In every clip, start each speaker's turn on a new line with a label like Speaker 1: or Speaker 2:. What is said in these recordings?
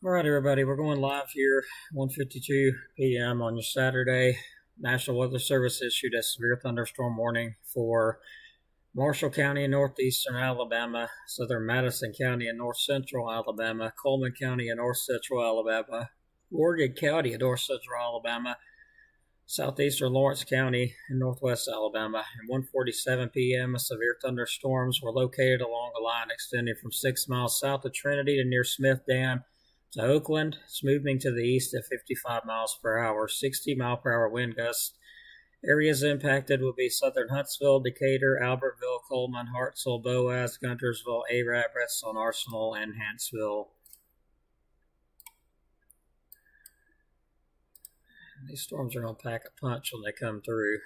Speaker 1: All right, everybody, we're going live here, 1:52 p.m. on your Saturday. National Weather Service issued a severe thunderstorm warning for Marshall County in northeastern Alabama, southern Madison County in north central Alabama, Coleman County in north central Alabama, Morgan County in north central Alabama, southeastern Lawrence County in northwest Alabama. At 1:47 p.m., severe thunderstorms were located along a line extending from 6 miles south of Trinity to near Smith Dam to Oakland. It's moving to the east at 55 miles per hour, 60-mile-per-hour wind gusts. Areas impacted will be southern Huntsville, Decatur, Albertville, Coleman, Hartselle, Boaz, Guntersville, Arab, Redstone, Arsenal, and Hanceville. These storms are going to pack a punch when they come through.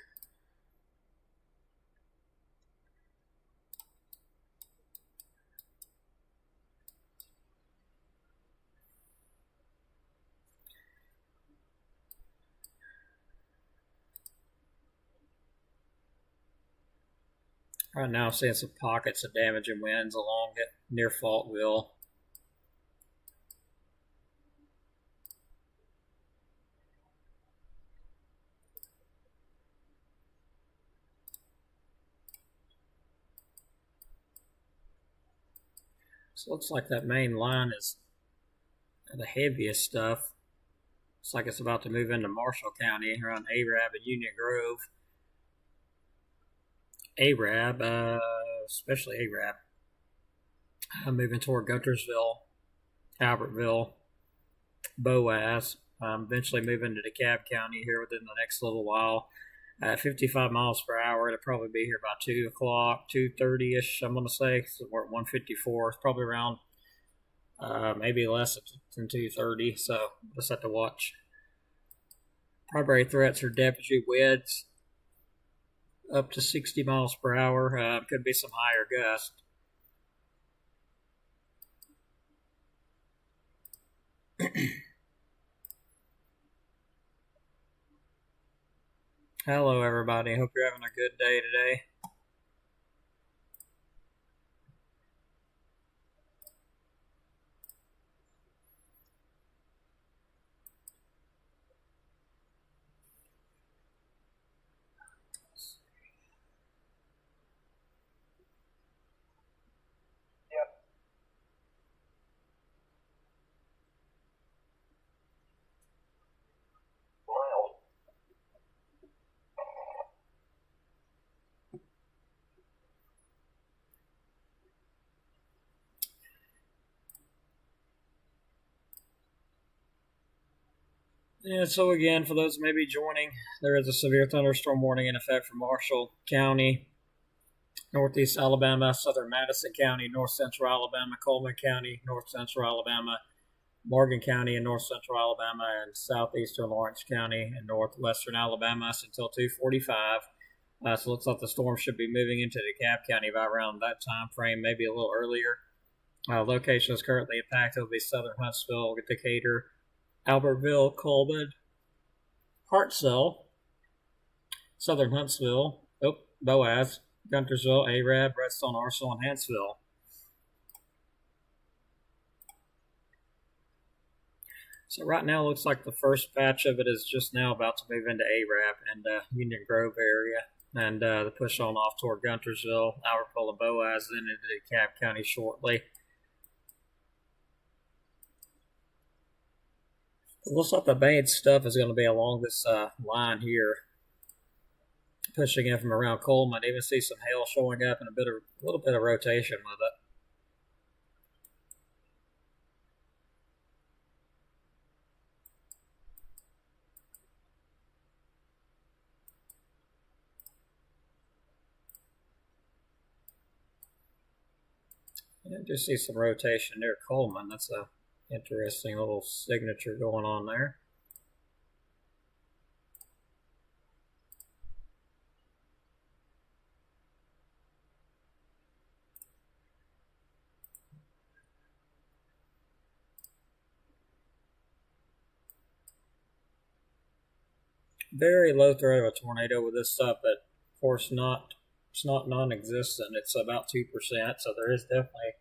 Speaker 1: Right now, I'm seeing some pockets of damaging winds along it near Faultville. So it looks like that main line is the heaviest stuff. Looks like it's about to move into Marshall County around Arab and Union Grove. Arab, especially Arab, moving toward Guntersville, Albertville, Boaz, eventually moving to DeKalb County here within the next little while. At 55 miles per hour, it'll probably be here by 2 o'clock, 2:30-ish, I'm going to say. So we're at 1:54. It's probably around maybe less than 2:30, so just have to watch. Primary threats are deputy winds up to 60 miles per hour. Could be some higher gusts. Hello, everybody. Hope you're having a good day today. And so again, for those who may be joining, there is a severe thunderstorm warning in effect for Marshall County, northeast Alabama, southern Madison County, north central Alabama, Coleman County, north central Alabama, Morgan County in north central Alabama, and southeastern Lawrence County and northwestern Alabama until 2:45. So it looks like the storm should be moving into DeKalb County by around that time frame, maybe a little earlier. Location is currently impacted will be southern Huntsville, Decatur, Albertville, Coleman, Hartselle, southern Huntsville, Boaz, Guntersville, Arab, Redstone, Arsenal, and Hanceville. So right now, it looks like the first batch of it is just now about to move into Arab and Union Grove area, and the push on off toward Guntersville, Albertville, and Boaz, then into DeKalb County shortly. It looks like the main stuff is going to be along this line here, pushing in from around Coleman. I even see some hail showing up and a little bit of rotation with it. I just see some rotation near Coleman. That's a interesting little signature going on there. Very low threat of a tornado with this stuff, but of course it's not non-existent. It's about 2%, so there is definitely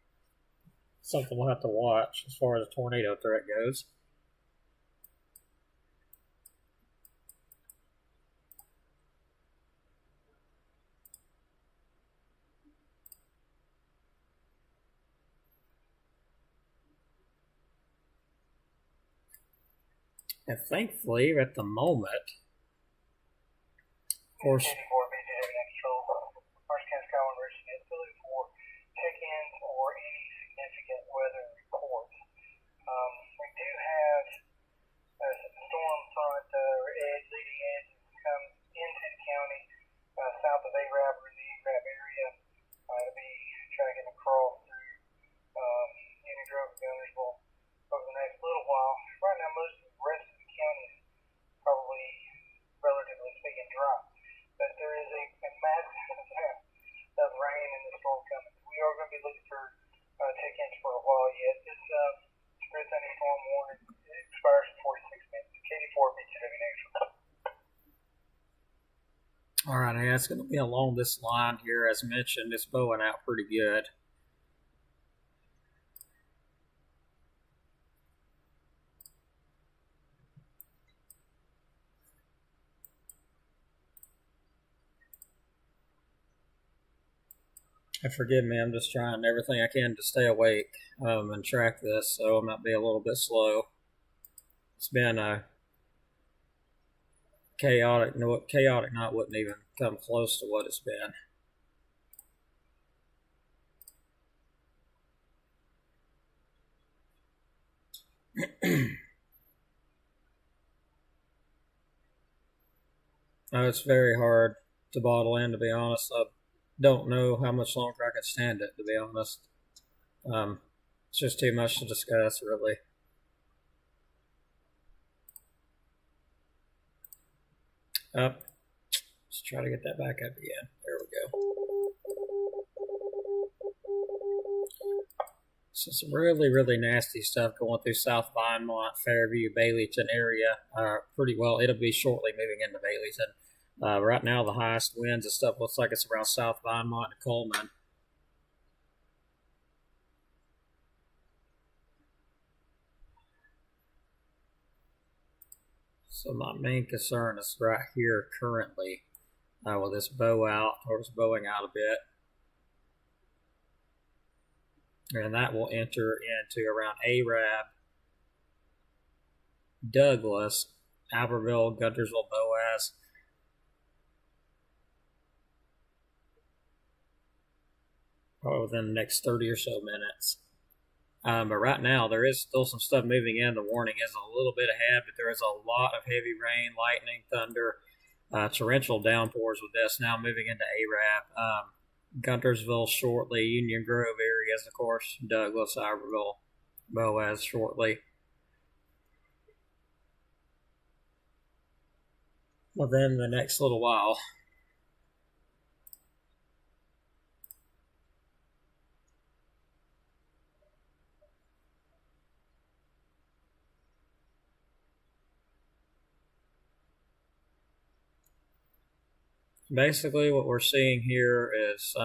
Speaker 1: something we'll have to watch as far as the tornado threat goes. And thankfully, at the moment, of course,
Speaker 2: or any significant weather reports. We do have a storm front edge leading edge come into the county south of Arab or in the Arab area. It'll be tracking across through Union Grove and Guntersville over the next little while. Right now, most of the rest of the county is probably, relatively speaking, dry. But there is a massive amount of rain in the storm coming. We are going to be looking for check-ins for a while yet. This severe thunderstorm warning expires in 46 minutes. KD4 BTW next.
Speaker 1: All right, yeah, it's going to be along this line here. As mentioned, it's bowing out pretty good. And forgive me, I'm just trying everything I can to stay awake and track this, so I might be a little bit slow. It's been a chaotic night, wouldn't even come close to what it's been. It's very hard to bottle in, to be honest. I don't know how much longer I can stand it, to be honest. It's just too much to discuss, really. Up. Let's try to get that back up again. There we go. So some really, really nasty stuff going through South Vinemont, Fairview, Baileyton area. Pretty well, it'll be shortly moving into Baileyton. Right now, the highest winds and stuff looks like it's around South Vinemont and Coleman. So my main concern is right here currently with this bow out, or it's bowing out a bit. And that will enter into around Arab, Douglas, Albertville, Guntersville, Boaz. Probably within the next 30 or so minutes. But right now, there is still some stuff moving in. The warning is a little bit ahead, but there is a lot of heavy rain, lightning, thunder, torrential downpours with this now moving into Arab. Guntersville shortly, Union Grove areas, of course, Douglas, Albertville, Boaz shortly. Within the next little while. Basically, what we're seeing here is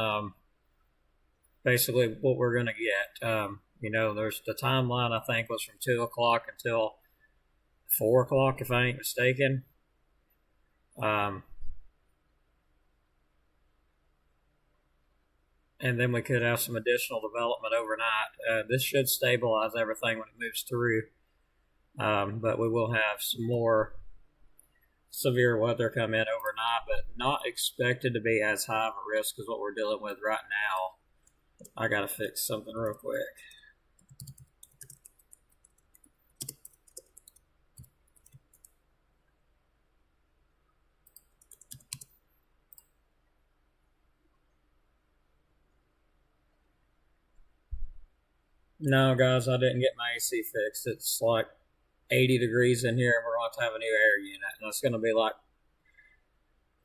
Speaker 1: basically what we're going to get. There's the timeline, I think, was from 2 o'clock until 4 o'clock, if I ain't mistaken. And then we could have some additional development overnight. This should stabilize everything when it moves through. But we will have some more severe weather come in overnight, but not expected to be as high of a risk as what we're dealing with right now. I gotta fix something real quick. No, guys, I didn't get my AC fixed. It's like 80 degrees in here, and we're going to have a new air unit, and it's going to be like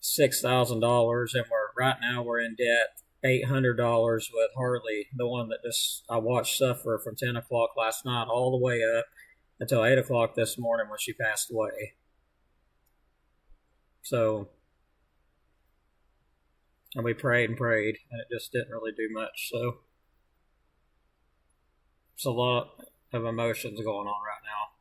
Speaker 1: $6,000, and right now we're in debt $800 with Harley, the one that I watched suffer from 10 o'clock last night all the way up until 8 o'clock this morning when she passed away. So, and we prayed and prayed, and it just didn't really do much. So It's a lot of emotions going on right now.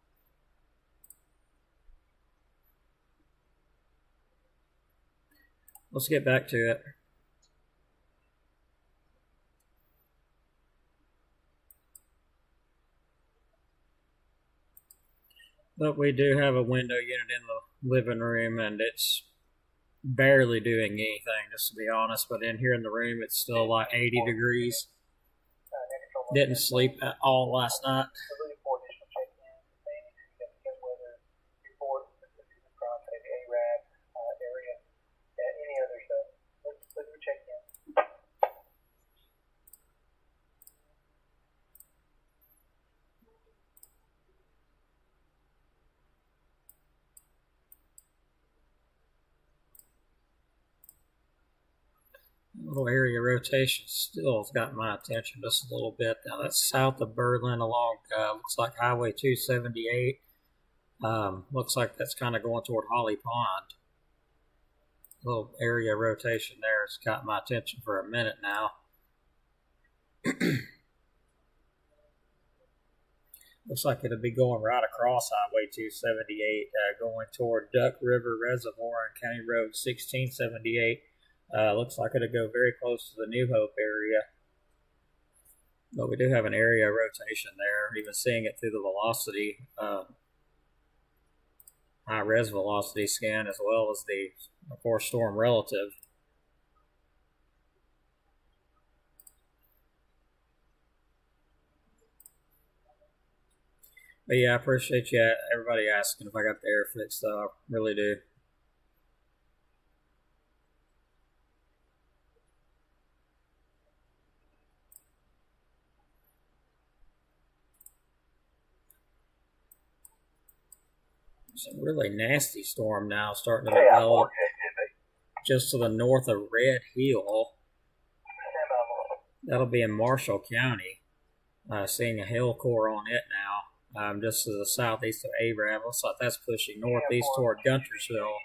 Speaker 1: Let's get back to it. But we do have a window unit in the living room, and it's barely doing anything, just to be honest. But in here in the room, it's still like 80 degrees. Didn't sleep at all last night. Little area rotation still has got my attention just a little bit. Now that's south of Berlin along looks like Highway 278. Looks like that's kind of going toward Holly Pond. Little area rotation there has got my attention for a minute now. Looks like it'll be going right across Highway 278, going toward Duck River Reservoir and County Road 1678. Looks like it'll go very close to the New Hope area. But we do have an area rotation there, even seeing it through the velocity, high-res velocity scan, as well as the, of course, storm relative. But yeah, I appreciate everybody asking if I got the air fixed, though. I really do. Some really nasty storm now starting to develop just to the north of Red Hill. That'll be in Marshall County. Seeing a hail core on it now, just to the southeast of Arab. Looks like that's pushing northeast toward Guntersville.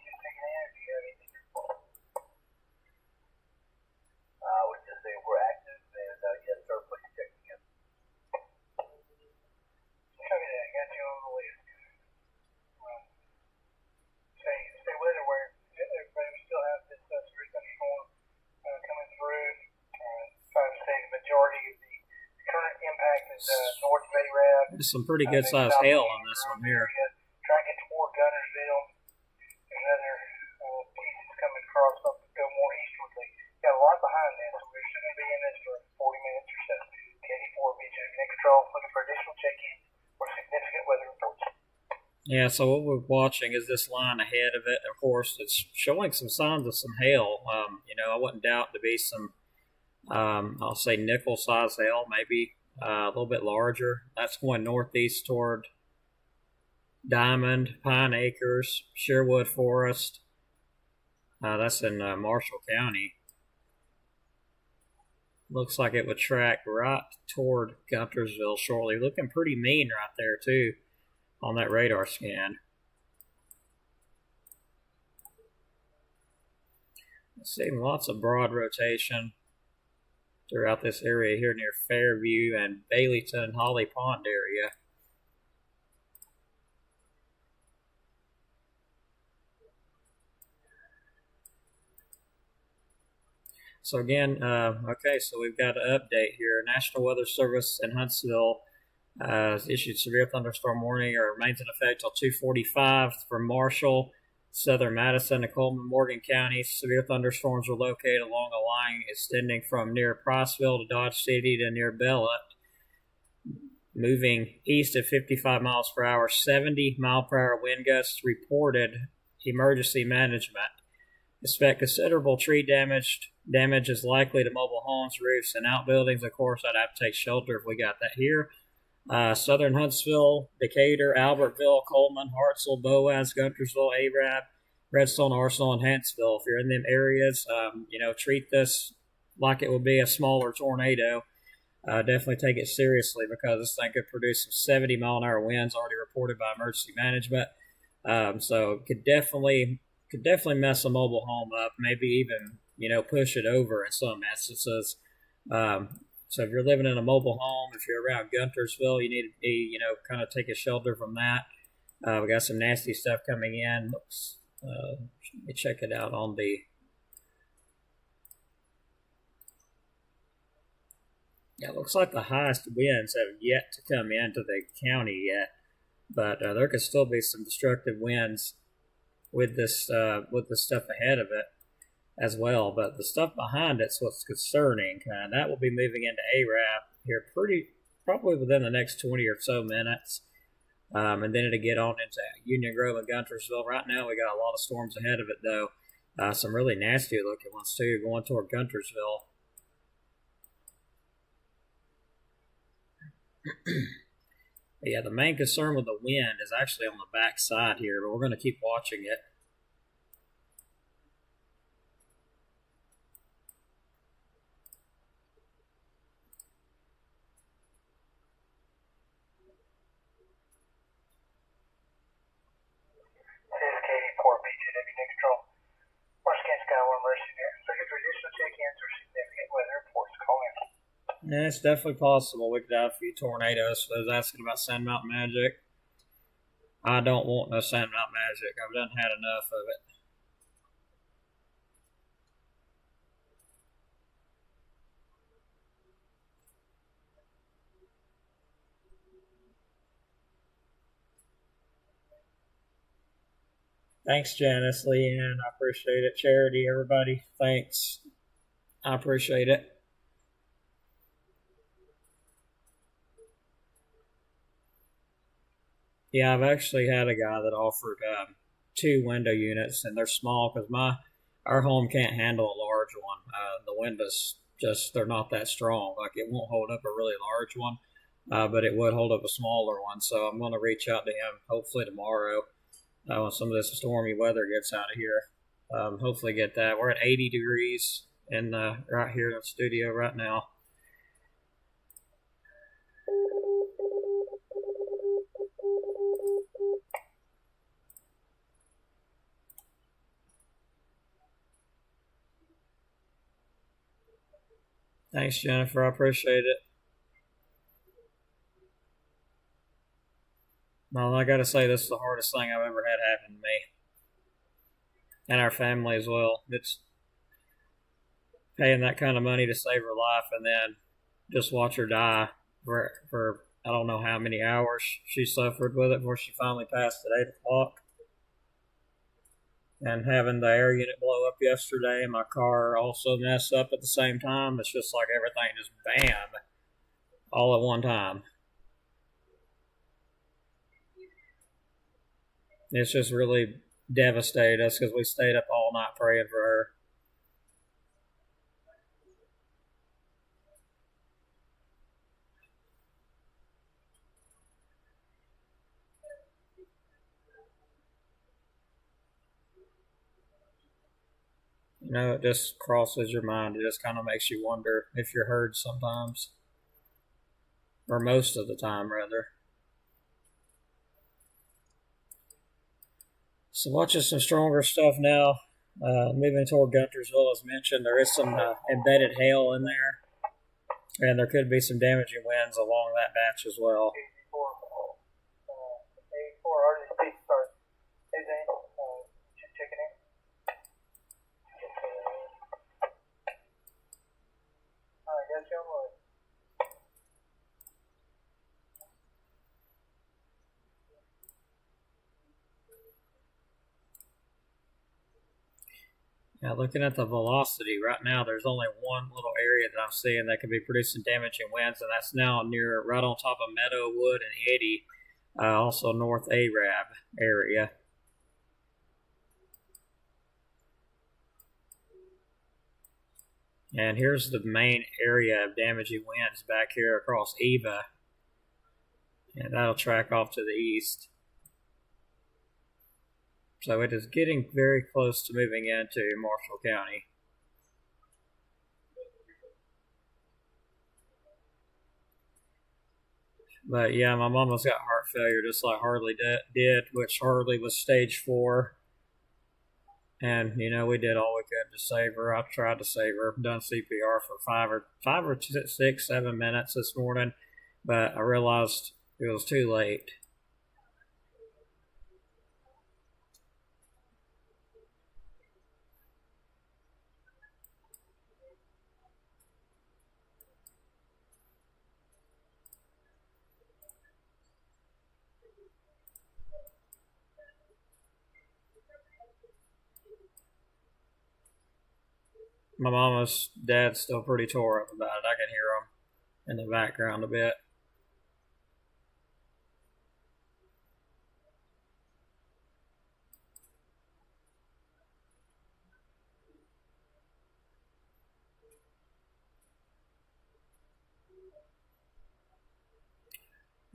Speaker 1: There's some pretty good sized hail on this one here.
Speaker 2: Tracking toward Guntersville. There's other pieces coming across up to go more eastwardly. Got a lot behind this. We're still going to be in this for 40 minutes or so. K84 BJ in control, looking for additional check-ins or significant weather reports.
Speaker 1: Yeah, so what we're watching is this line ahead of it. Of course, it's showing some signs of some hail. I wouldn't doubt to be some, I'll say nickel-sized hail, maybe a little bit larger. That's going northeast toward Diamond, Pine Acres, Sherwood Forest. That's in Marshall County. Looks like it would track right toward Guntersville shortly. Looking pretty mean right there, too, on that radar scan. Seeing lots of broad rotation throughout this area here near Fairview and Baileyton and Holly Pond area. So again, so we've got an update here. National Weather Service in Huntsville has issued severe thunderstorm warning, or remains in effect till 2:45 for Marshall, southern Madison, and Coleman, Morgan counties. Severe thunderstorms are located along a line extending from near Crossville to Dodge City to near Bellet, moving east at 55 miles per hour. 70-mile-per-hour wind gusts reported. Emergency management. Expect considerable tree damage. Damage is likely to mobile homes, roofs, and outbuildings. Of course, I'd have to take shelter if we got that here. Southern Huntsville, Decatur, Albertville, Coleman, Hartselle, Boaz, Guntersville, Arab, Redstone, Arsenal, and Huntsville. If you're in them areas, treat this like it would be a smaller tornado. Definitely take it seriously, because this thing could produce some 70-mile-an-hour winds already reported by emergency management. So could definitely mess a mobile home up, maybe even push it over in some instances. So if you're living in a mobile home, if you're around Guntersville, you need to be, kind of take a shelter from that. We got some nasty stuff coming in. Let me check it out on the. Yeah, it looks like the highest winds have yet to come into the county yet, but there could still be some destructive winds with this stuff ahead of it as well. But the stuff behind it's what's concerning. That will be moving into ARAP here probably within the next 20 or so minutes. And then it'll get on into Union Grove and Guntersville. Right now we got a lot of storms ahead of it though. Some really nasty looking ones too going toward Guntersville. Yeah, the main concern with the wind is actually on the back side here, but we're going to keep watching it. Yeah, it's definitely possible we could have a few tornadoes. For those asking about Sand Mountain Magic, I don't want no Sand Mountain Magic. I've done had enough of it. Thanks, Janice, Leanne. I appreciate it. Charity, everybody, thanks. I appreciate it. Yeah, I've actually had a guy that offered 2 window units, and they're small because our home can't handle a large one. The windows they're not that strong. Like it won't hold up a really large one, but it would hold up a smaller one. So I'm going to reach out to him hopefully tomorrow when some of this stormy weather gets out of here. Hopefully get that. We're at 80 degrees in right here in the studio right now. Thanks, Jennifer. I appreciate it. Well, I got to say, this is the hardest thing I've ever had happen to me. And our family as well. It's paying that kind of money to save her life and then just watch her die for I don't know how many hours she suffered with it before she finally passed at 8 o'clock. And having the air unit blow up yesterday and my car also mess up at the same time, it's just like everything just bam, all at one time. It's just really devastated us because we stayed up all night praying for her. It just crosses your mind. It just kind of makes you wonder if you're heard sometimes. Or most of the time, rather. So watching some stronger stuff now. Moving toward Guntersville, as mentioned, there is some embedded hail in there. And there could be some damaging winds along that batch as well. Now, looking at the velocity right now, there's only one little area that I'm seeing that could be producing damaging winds, and that's now right on top of Meadowwood and Eddy, also North Arab area. And here's the main area of damaging winds back here across Eva, and that'll track off to the east. So it is getting very close to moving into Marshall County. But yeah, my mama's got heart failure just like Harley did, which Harley was stage 4. And we did all we could to save her. I tried to save her. Done CPR for five or 6, 7 minutes this morning, but I realized it was too late. My mama's dad's still pretty tore up about it. I can hear him in the background a bit.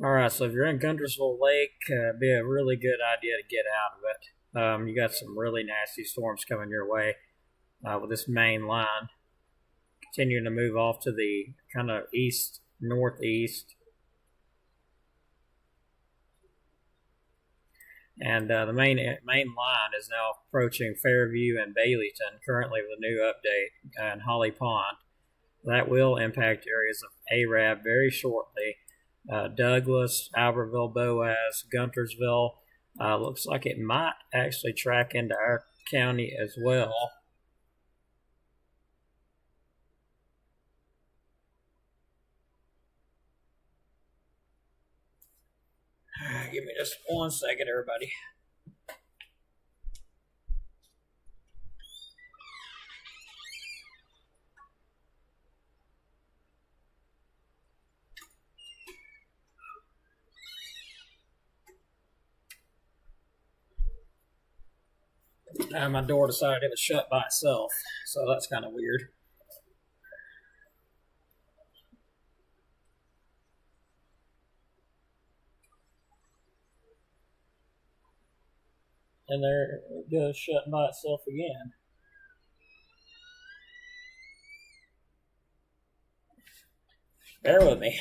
Speaker 1: All right, so if you're in Guntersville Lake, it'd be a really good idea to get out of it. You got some really nasty storms coming your way with this main line continuing to move off to the kind of east-northeast. And the main line is now approaching Fairview and Baileyton, currently with a new update, and Holly Pond. That will impact areas of Arab very shortly. Douglas, Albertville, Boaz, Guntersville. Looks like it might actually track into our county as well. Give me just 1 second, everybody. My door decided it was shut by itself, so that's kind of weird. And there it goes shutting by itself again. Bear with me.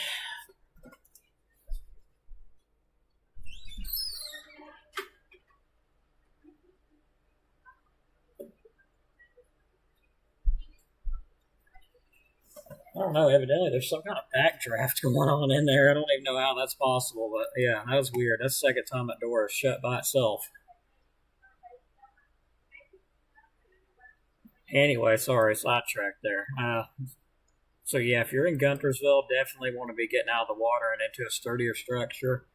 Speaker 1: I don't know, evidently there's some kind of backdraft going on in there. I don't even know how that's possible, but yeah, that was weird. That's the second time that door is shut by itself. Anyway, sorry, sidetracked there. So yeah, if you're in Guntersville, definitely want to be getting out of the water and into a sturdier structure.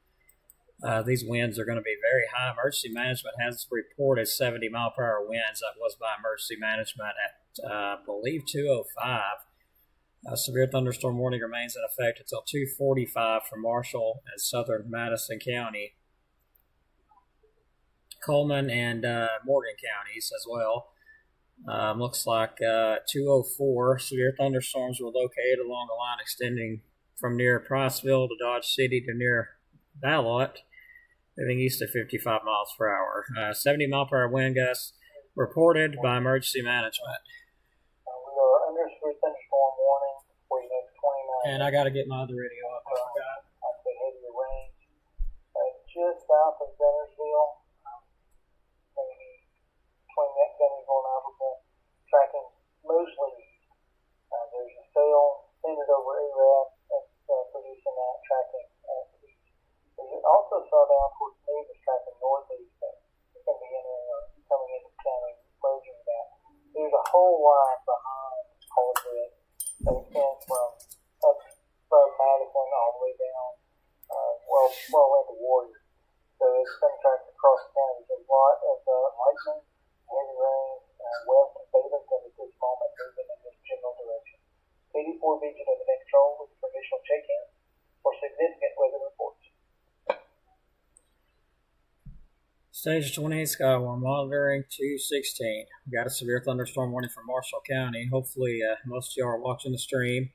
Speaker 1: These winds are going to be very high. Emergency management has reported 70-mile-per-hour winds. That was by emergency management at, I believe, 2:05. Severe thunderstorm warning remains in effect until 2:45 for Marshall and southern Madison County, Coleman, and Morgan counties as well. Looks like 2:04 severe thunderstorms were located along a line extending from near Crossville to Dodge City to near Ballot, moving east at 55 miles per hour. 70-mile-per-hour wind gusts reported by emergency management.
Speaker 2: We are under severe thunderstorm warning for the next 29
Speaker 1: And I got to get my other radio up. I forgot.
Speaker 2: I'd say heavier rains just south of Guntersville, maybe between that Guntersville and Albertville, tracking mostly east. There's a cell centered over Arab that's producing that tracking east. There's also saw down towards Davis tracking northeast that's going to be entering or coming into the county, merging that. There's a whole line behind Colbert that extends from up from Madison all the way down, well into Warrior. So it's going to track across the county. There's a lot of lightning, heavy rain, west and Baileyton at this moment, moving in this general direction. 84 vigilant and control with traditional check-in for significant weather reports.
Speaker 1: Stage 28 Skyward monitoring 216. We got a severe thunderstorm warning for Marshall County. Hopefully, most of y'all are watching the stream.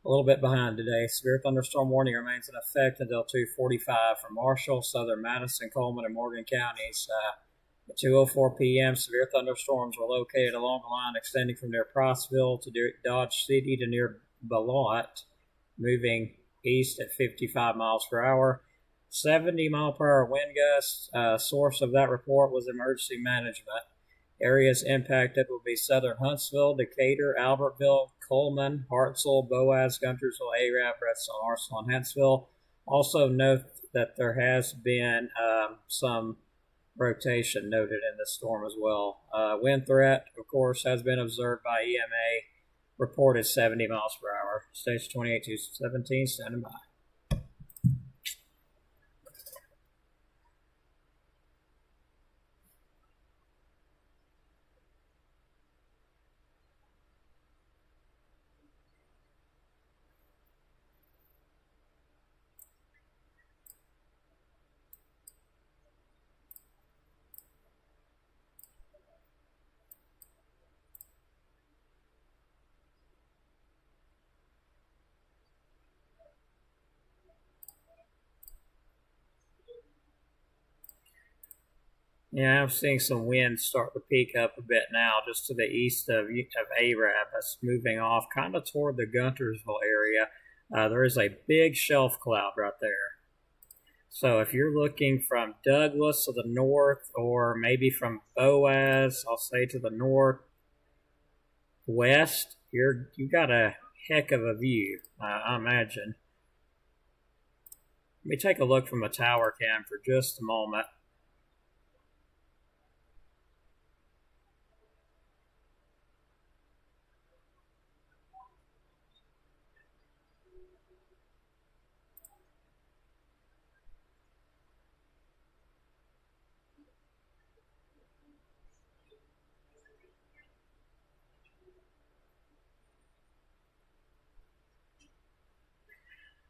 Speaker 1: A little bit behind today. Severe thunderstorm warning remains in effect until 2:45 for Marshall, southern Madison, Coleman, and Morgan counties. At 2:04 p.m., severe thunderstorms were located along the line extending from near Crossville to Dodge City to near Ballot, moving east at 55 miles per hour. 70-mile-per-hour wind gusts. Source of that report was emergency management. Areas impacted will be southern Huntsville, Decatur, Albertville, Coleman, Hartselle, Boaz, Guntersville, Arab, Redstone, Arsenal, and Huntsville. Also note that there has been some rotation noted in the storm as well. Wind threat, of course, has been observed by EMA, reported 70 miles per hour. Stage 28 to 17, standing by. Yeah, I'm seeing some wind start to peak up a bit now, just to the east of Arab. That's moving off kind of toward the Guntersville area. There is a big shelf cloud right there. So if you're looking from Douglas to the north, or maybe from Boaz, I'll say to the northwest, you got a heck of a view, I imagine. Let me take a look from a tower cam for just a moment.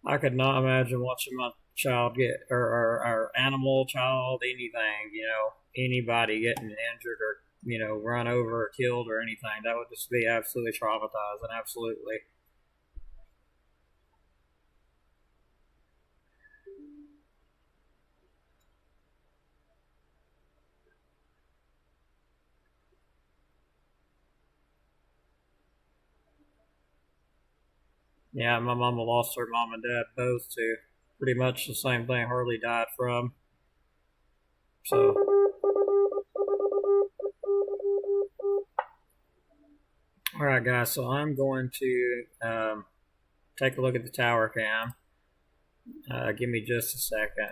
Speaker 1: I could not imagine watching my child get, or animal, child, anything, anybody getting injured or, run over or killed or anything. That would just be absolutely traumatizing, absolutely. Yeah, my mama lost her mom and dad both to pretty much the same thing Harley died from. So, all right, guys. So I'm going to take a look at the tower cam. Give me just a second.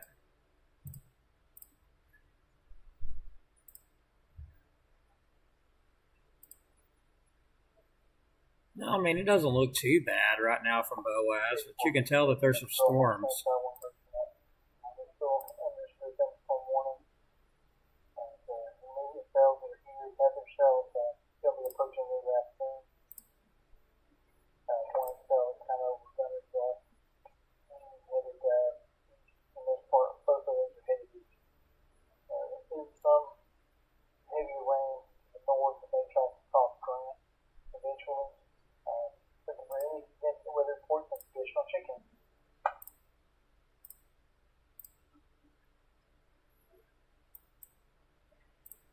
Speaker 1: No, I mean, it doesn't look too bad right now from Boaz, but you can tell that there's some storms.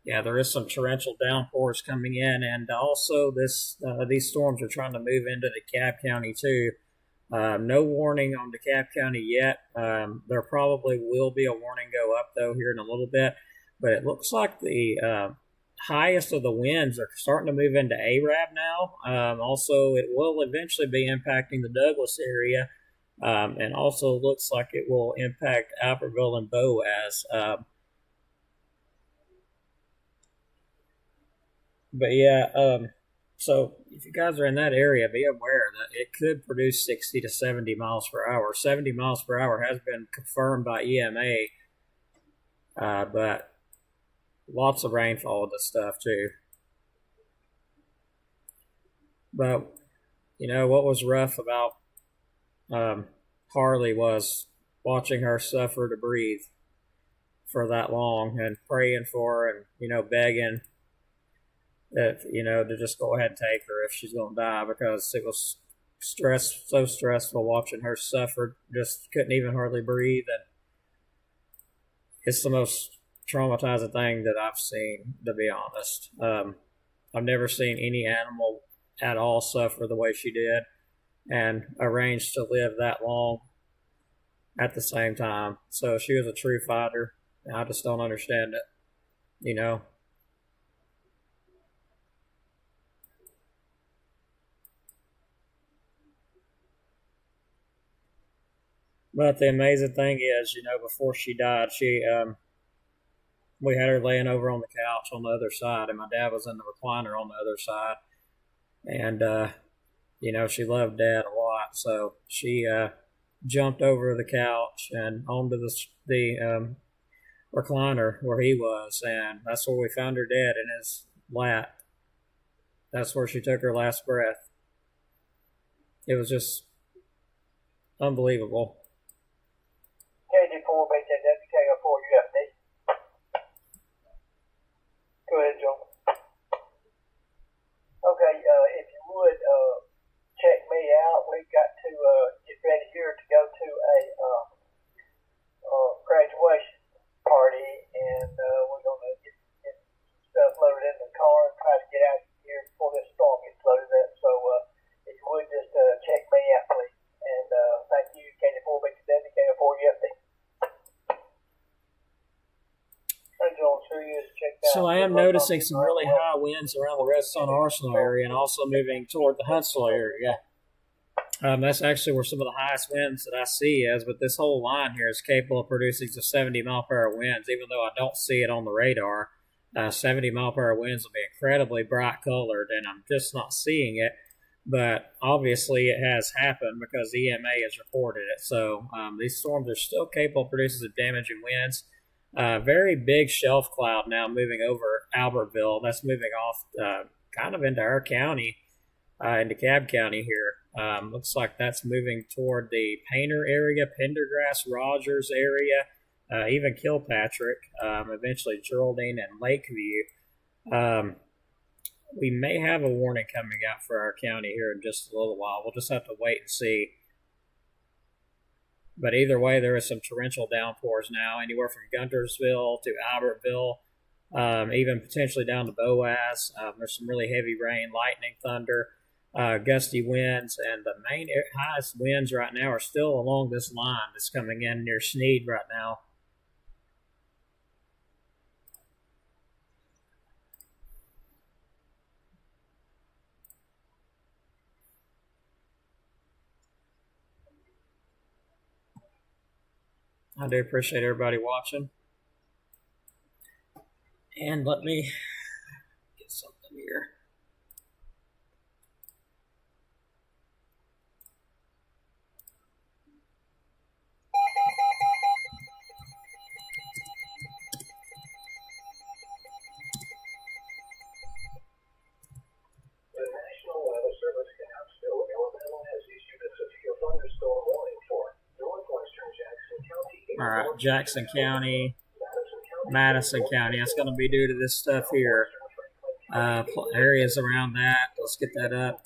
Speaker 1: Yeah, there is some torrential downpours coming in, and also these storms are trying to move into DeKalb County too. No warning on DeKalb County yet. There probably will be a warning go up though here in a little bit, but it looks like the highest of the winds are starting to move into Arab now. Also, it will eventually be impacting the Douglas area, and also looks like it will impact Albertville and Boaz. But yeah, so if you guys are in that area, be aware that it could produce 60 to 70 miles per hour. 70 miles per hour has been confirmed by EMA, but lots of rainfall with this stuff too. But what was rough about Harley was watching her suffer to breathe for that long and praying for her and begging that to just go ahead and take her if she's gonna die, because it was so stressful watching her suffer, just couldn't even hardly breathe, and it's the most traumatizing thing that I've seen, to be honest. I've never seen any animal at all suffer the way she did and arranged to live that long at the same time. So she was a true fighter. I just don't understand it. But the amazing thing is, before she died, we had her laying over on the couch on the other side, and my dad was in the recliner on the other side. And, she loved Dad a lot, so she jumped over the couch and onto the recliner where he was, and that's where we found her dead, in his lap. That's where she took her last breath. It was just unbelievable.
Speaker 2: KD4, KO4, UFD. Go ahead, Joe. Okay, if you would check me out, we've got to get ready here to go to a graduation party, and we're going to get stuff loaded in the car and try to get out here before this storm gets loaded up. So if you would just check me out, please. And thank you, KD4, KO4, UFD.
Speaker 1: So I am noticing some really high winds around the Redstone Arsenal area and also moving toward the Huntsville area. That's actually where some of the highest winds that I see is, but this whole line here is capable of producing some 70-mile-per-hour winds, even though I don't see it on the radar. 70-mile-per-hour winds will be incredibly bright colored, and I'm just not seeing it. But obviously it has happened because EMA has reported it. So these storms are still capable of producing some damaging winds. Very big shelf cloud now moving over Albertville. That's moving off kind of into our county, in DeKalb County here. Looks like that's moving toward the Painter area, Pendergrass, Rogers area, even Kilpatrick, eventually Geraldine and Lakeview. We may have a warning coming out for our county here in just a little while. We'll just have to wait and see. But either way, there is some torrential downpours now, anywhere from Guntersville to Albertville, even potentially down to Boaz. There's some really heavy rain, lightning, thunder, gusty winds, and the main highest winds right now are still along this line that's coming in near Sneed right now. I do appreciate everybody watching. And let me get something here.
Speaker 3: The National Weather Service in Guntersville, Alabama has issued a severe thunderstorm warning for northwestern Jackson County.
Speaker 1: All right, Jackson County, Madison County. That's going to be due to this stuff here. Areas around that. Let's get that up.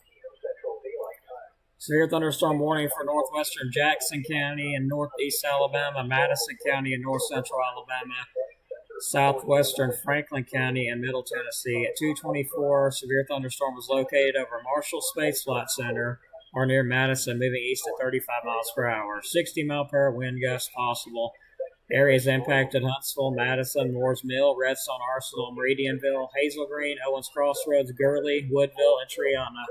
Speaker 1: Severe thunderstorm warning for northwestern Jackson County and northeast Alabama, Madison County and north central Alabama, southwestern Franklin County and middle Tennessee. At 2:24, severe thunderstorm was located over Marshall Space Flight Center or near Madison, moving east at 35 miles per hour. 60-mile-per-hour wind gusts possible. Areas impacted: Huntsville, Madison, Moores Mill, Redstone Arsenal, Meridianville, Hazel Green, Owens Crossroads, Gurley, Woodville, and Triana.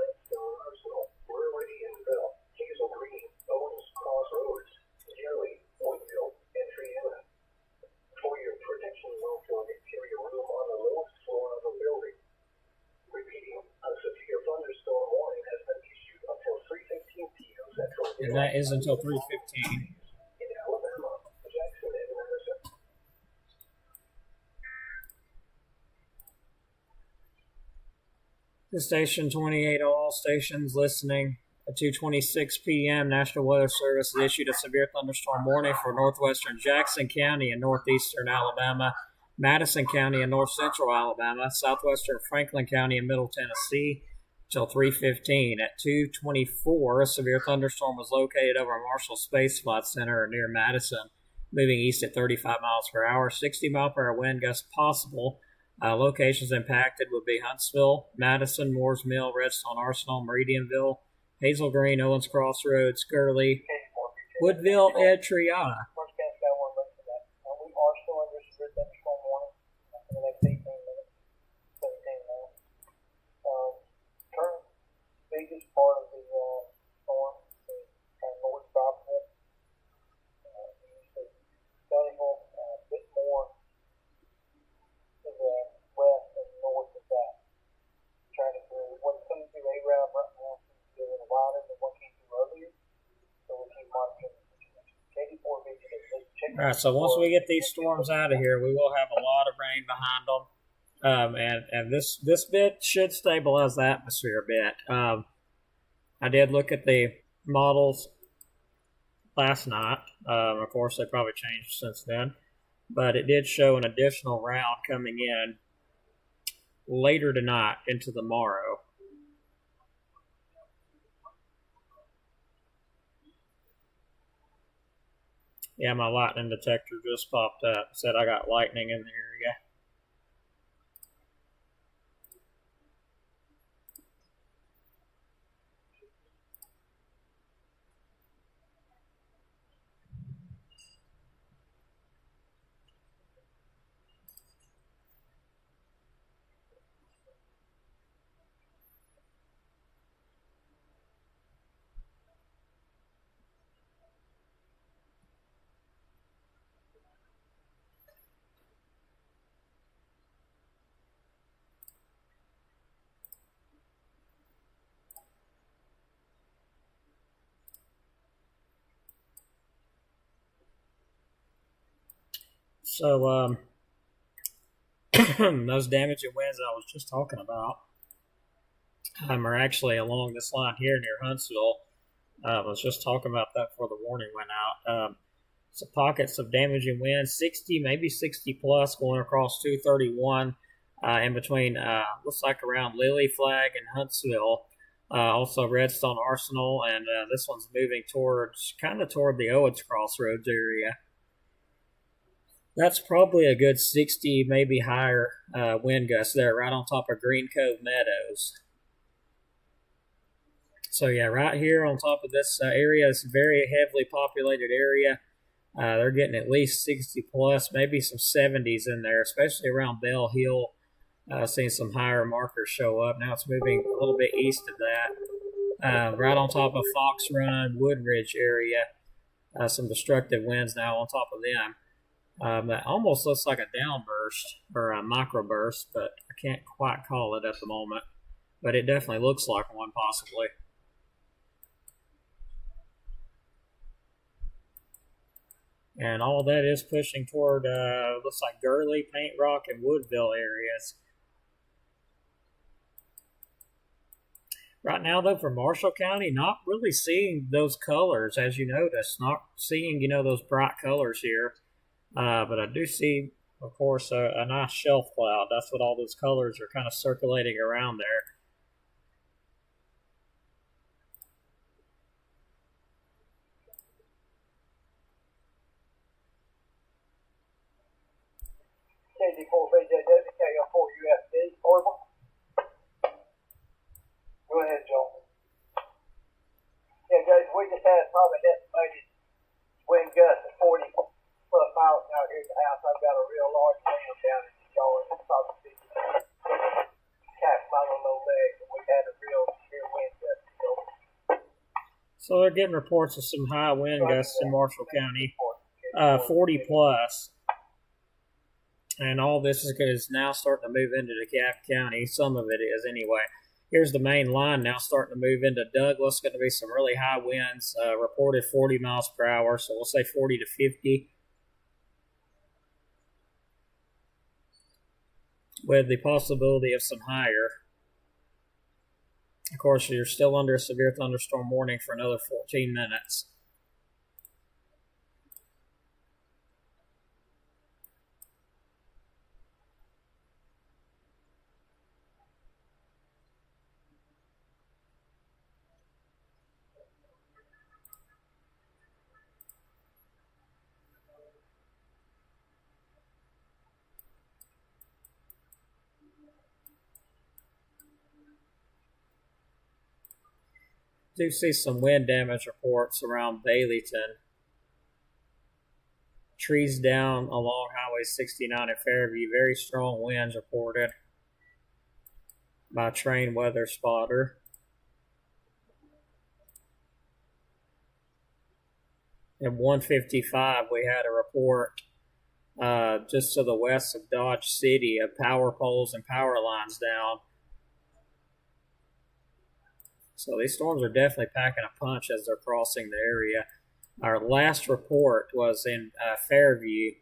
Speaker 3: For your protection zone to an interior room on the lowest floor of a building. Repeating, a severe thunderstorm warning has been issued until 3:15 p.m. Central.
Speaker 1: And that is until 3:15.
Speaker 3: In Alabama, Jackson, and Madison.
Speaker 1: The station 28, all stations listening. At 2:26 p.m., National Weather Service has issued a severe thunderstorm warning for northwestern Jackson County and northeastern Alabama, Madison County and north central Alabama, southwestern Franklin County and middle Tennessee until 3:15. At 2:24, a severe thunderstorm was located over Marshall Space Flight Center near Madison, moving east at 35 miles per hour. 60-mile-per-hour wind gusts possible. Locations impacted would be Huntsville, Madison, Moores Mill, Redstone Arsenal, Meridianville, Hazel Green, Owens Crossroads, Gurley, Woodville, and Triana.
Speaker 2: We are still under severe thunderstorm warning for the next 18 minutes, 17 minutes. Current biggest part of the storm is kind of north Crossville.
Speaker 1: All right, so once we get these storms out of here, we will have a lot of rain behind them. And this bit should stabilize the atmosphere a bit. I did look at the models last night. Of course, they probably changed since then. But it did show an additional round coming in later tonight into tomorrow. Yeah, my lightning detector just popped up. Said I got lightning in the area. So, those damaging winds I was just talking about are actually along this line here near Huntsville. I was just talking about that before the warning went out. So pockets of damaging winds, 60, maybe 60 plus, going across 231 in between, looks like around Lily Flag and Huntsville. Also Redstone Arsenal, and this one's moving kind of toward the Owens Crossroads area. That's probably a good 60, maybe higher wind gust there, right on top of Green Cove Meadows. So yeah, right here on top of this area, it's a very heavily populated area. They're getting at least 60 plus, maybe some 70s in there, especially around Bell Hill. Seeing some higher markers show up. Now it's moving a little bit east of that. Right on top of Fox Run, Woodridge area. Some destructive winds now on top of them. That almost looks like a downburst or a microburst, but I can't quite call it at the moment. But it definitely looks like one, possibly. And all that is pushing toward, looks like Gurley, Paint Rock, and Woodville areas. Right now, though, for Marshall County, not really seeing those colors, as you notice. Not seeing, those bright colors here. But I do see, of course, a nice shelf cloud. That's what all those colors are kind of circulating around there.
Speaker 2: Go ahead, Joe. Yeah, guys, we just had probably estimated wind gusts of 40 plus miles out here at the house. I've got a real large dam down in the yard. It's probably 50 half mile on low legs, and we had a real severe wind gust.
Speaker 1: So they're getting reports of some high wind gusts in Marshall County, 40 plus. And all this is now starting to move into DeKalb County. Some of it is anyway. Here's the main line now starting to move into Douglas. Going to be some really high winds, reported 40 miles per hour, so we'll say 40 to 50. With the possibility of some higher. Of course, you're still under a severe thunderstorm warning for another 14 minutes. Do see some wind damage reports around Baileyton. Trees down along Highway 69 at Fairview. Very strong winds reported by Train Weather Spotter. At 1:55, we had a report just to the west of Dodge City of power poles and power lines down. So these storms are definitely packing a punch as they're crossing the area. Our last report was in Fairview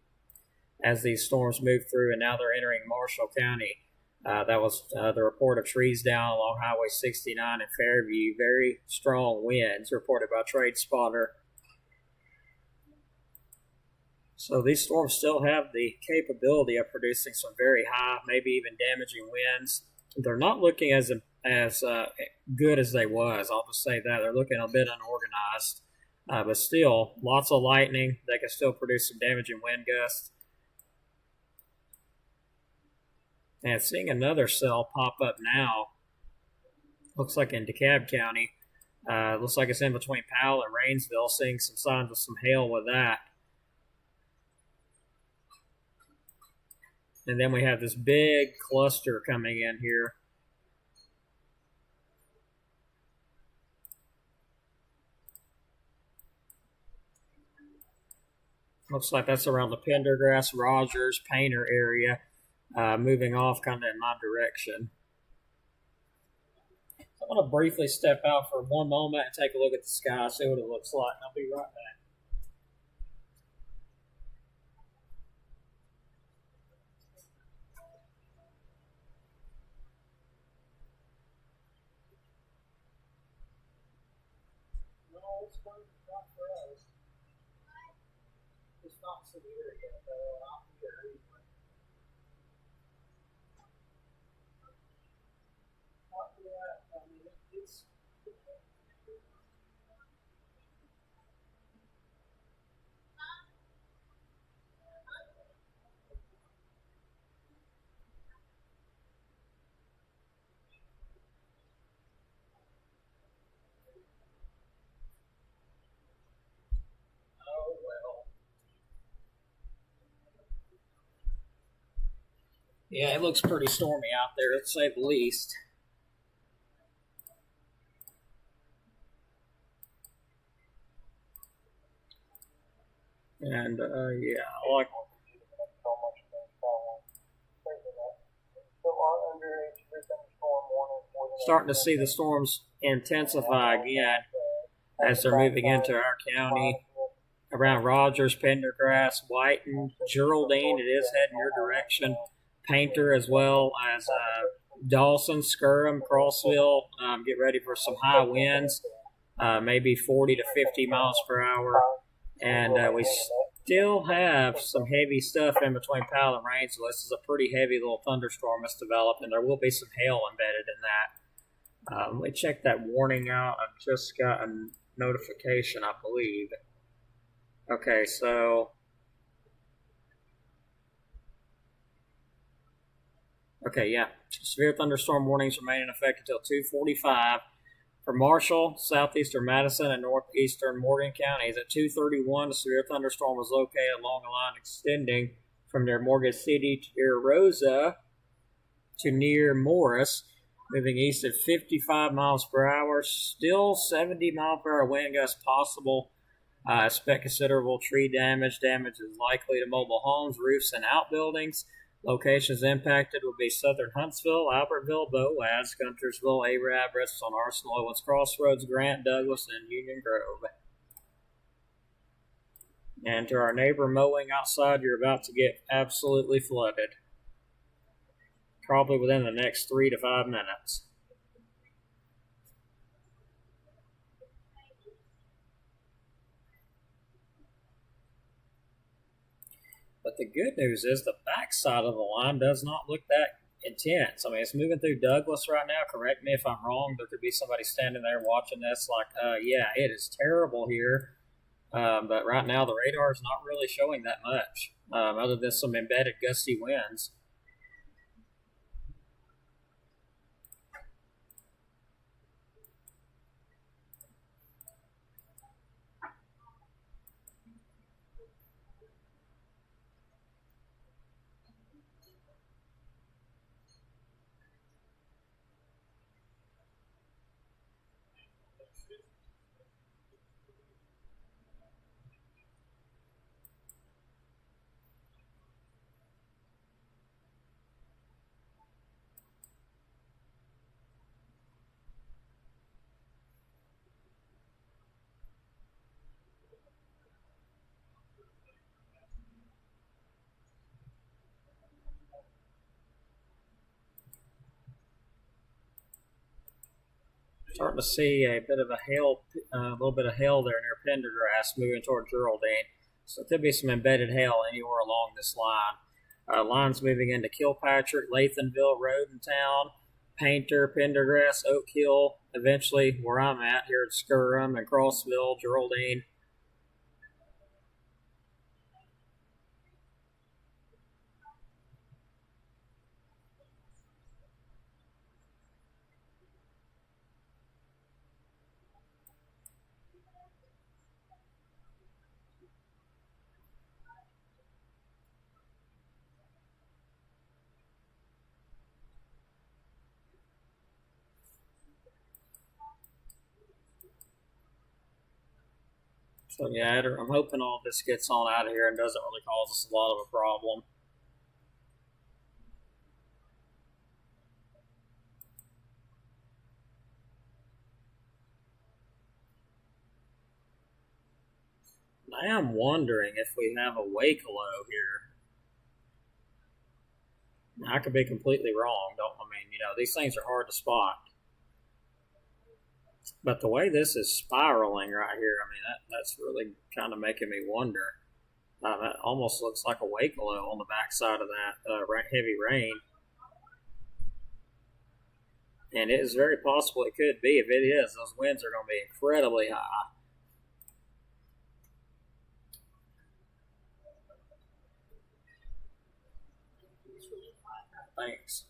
Speaker 1: as these storms moved through, and now they're entering Marshall County. That was the report of trees down along Highway 69 in Fairview. Very strong winds reported by Trade Spotter. So these storms still have the capability of producing some very high, maybe even damaging winds. They're not looking as good as they was. I'll just say that. They're looking a bit unorganized. But still, lots of lightning. They can still produce some damaging wind gusts. And seeing another cell pop up now, looks like in DeKalb County. Looks like it's in between Powell and Rainsville, seeing some signs of some hail with that. And then we have this big cluster coming in here. Looks like that's around the Pendergrass, Rogers, Painter area, moving off kind of in my direction. I'm going to briefly step out for one moment and take a look at the sky, see what it looks like, and I'll be right back. No, it's not for us. It's not severe yet, though. I'm here anyway. Not yet. I mean, it's. Oh, well. Yeah, it looks pretty stormy out there, to say the least. And, yeah, I like starting to see the storms intensify again as they're moving into our county. Around Rogers, Pendergrass, Whiten, Geraldine, it is heading your direction. Painter as well as Dawson, Skirham, Crossville. Get ready for some high winds, maybe 40 to 50 miles per hour. And we still have some heavy stuff in between Powell and Rainsville. This is a pretty heavy little thunderstorm that's developed, and there will be some hail embedded in that. Let me check that warning out. I've just got a notification, I believe. Okay, so... Okay, yeah. Severe thunderstorm warnings remain in effect until 2:45 for Marshall, southeastern Madison, and northeastern Morgan counties. At 2:31, the severe thunderstorm was located along a line extending from near Morgan City to near Rosa to near Morris, moving east at 55 miles per hour. Still 70 mile per hour wind gusts possible. Expect considerable tree damage. Damage is likely to mobile homes, roofs, and outbuildings. Locations impacted will be southern Huntsville, Albertville, Boaz, Guntersville, Arab, Redstone, Arsenal, Owens Crossroads, Grant, Douglas, and Union Grove. And to our neighbor mowing outside, you're about to get absolutely flooded. Probably within the next 3 to 5 minutes. But the good news is the backside of the line does not look that intense. I mean, it's moving through Douglas right now. Correct me if I'm wrong. There could be somebody standing there watching this like, yeah, it is terrible here. But right now the radar is not really showing that much, other than some embedded gusty winds. Starting to see a bit of a little bit of hail there near Pendergrass moving toward Geraldine. So there could be some embedded hail anywhere along this line. Lines moving into Kilpatrick, Lathanville, Rodentown, Painter, Pendergrass, Oak Hill, eventually where I'm at here at Skirham and Crossville, Geraldine. So yeah, I'm hoping all this gets on out of here and doesn't really cause us a lot of a problem. I am wondering if we have a wake low here. I could be completely wrong. These things are hard to spot. But the way this is spiraling right here, that's really kind of making me wonder. That almost looks like a wake low on the backside of that heavy rain. And it is very possible it could be. If it is, those winds are going to be incredibly high. Thanks.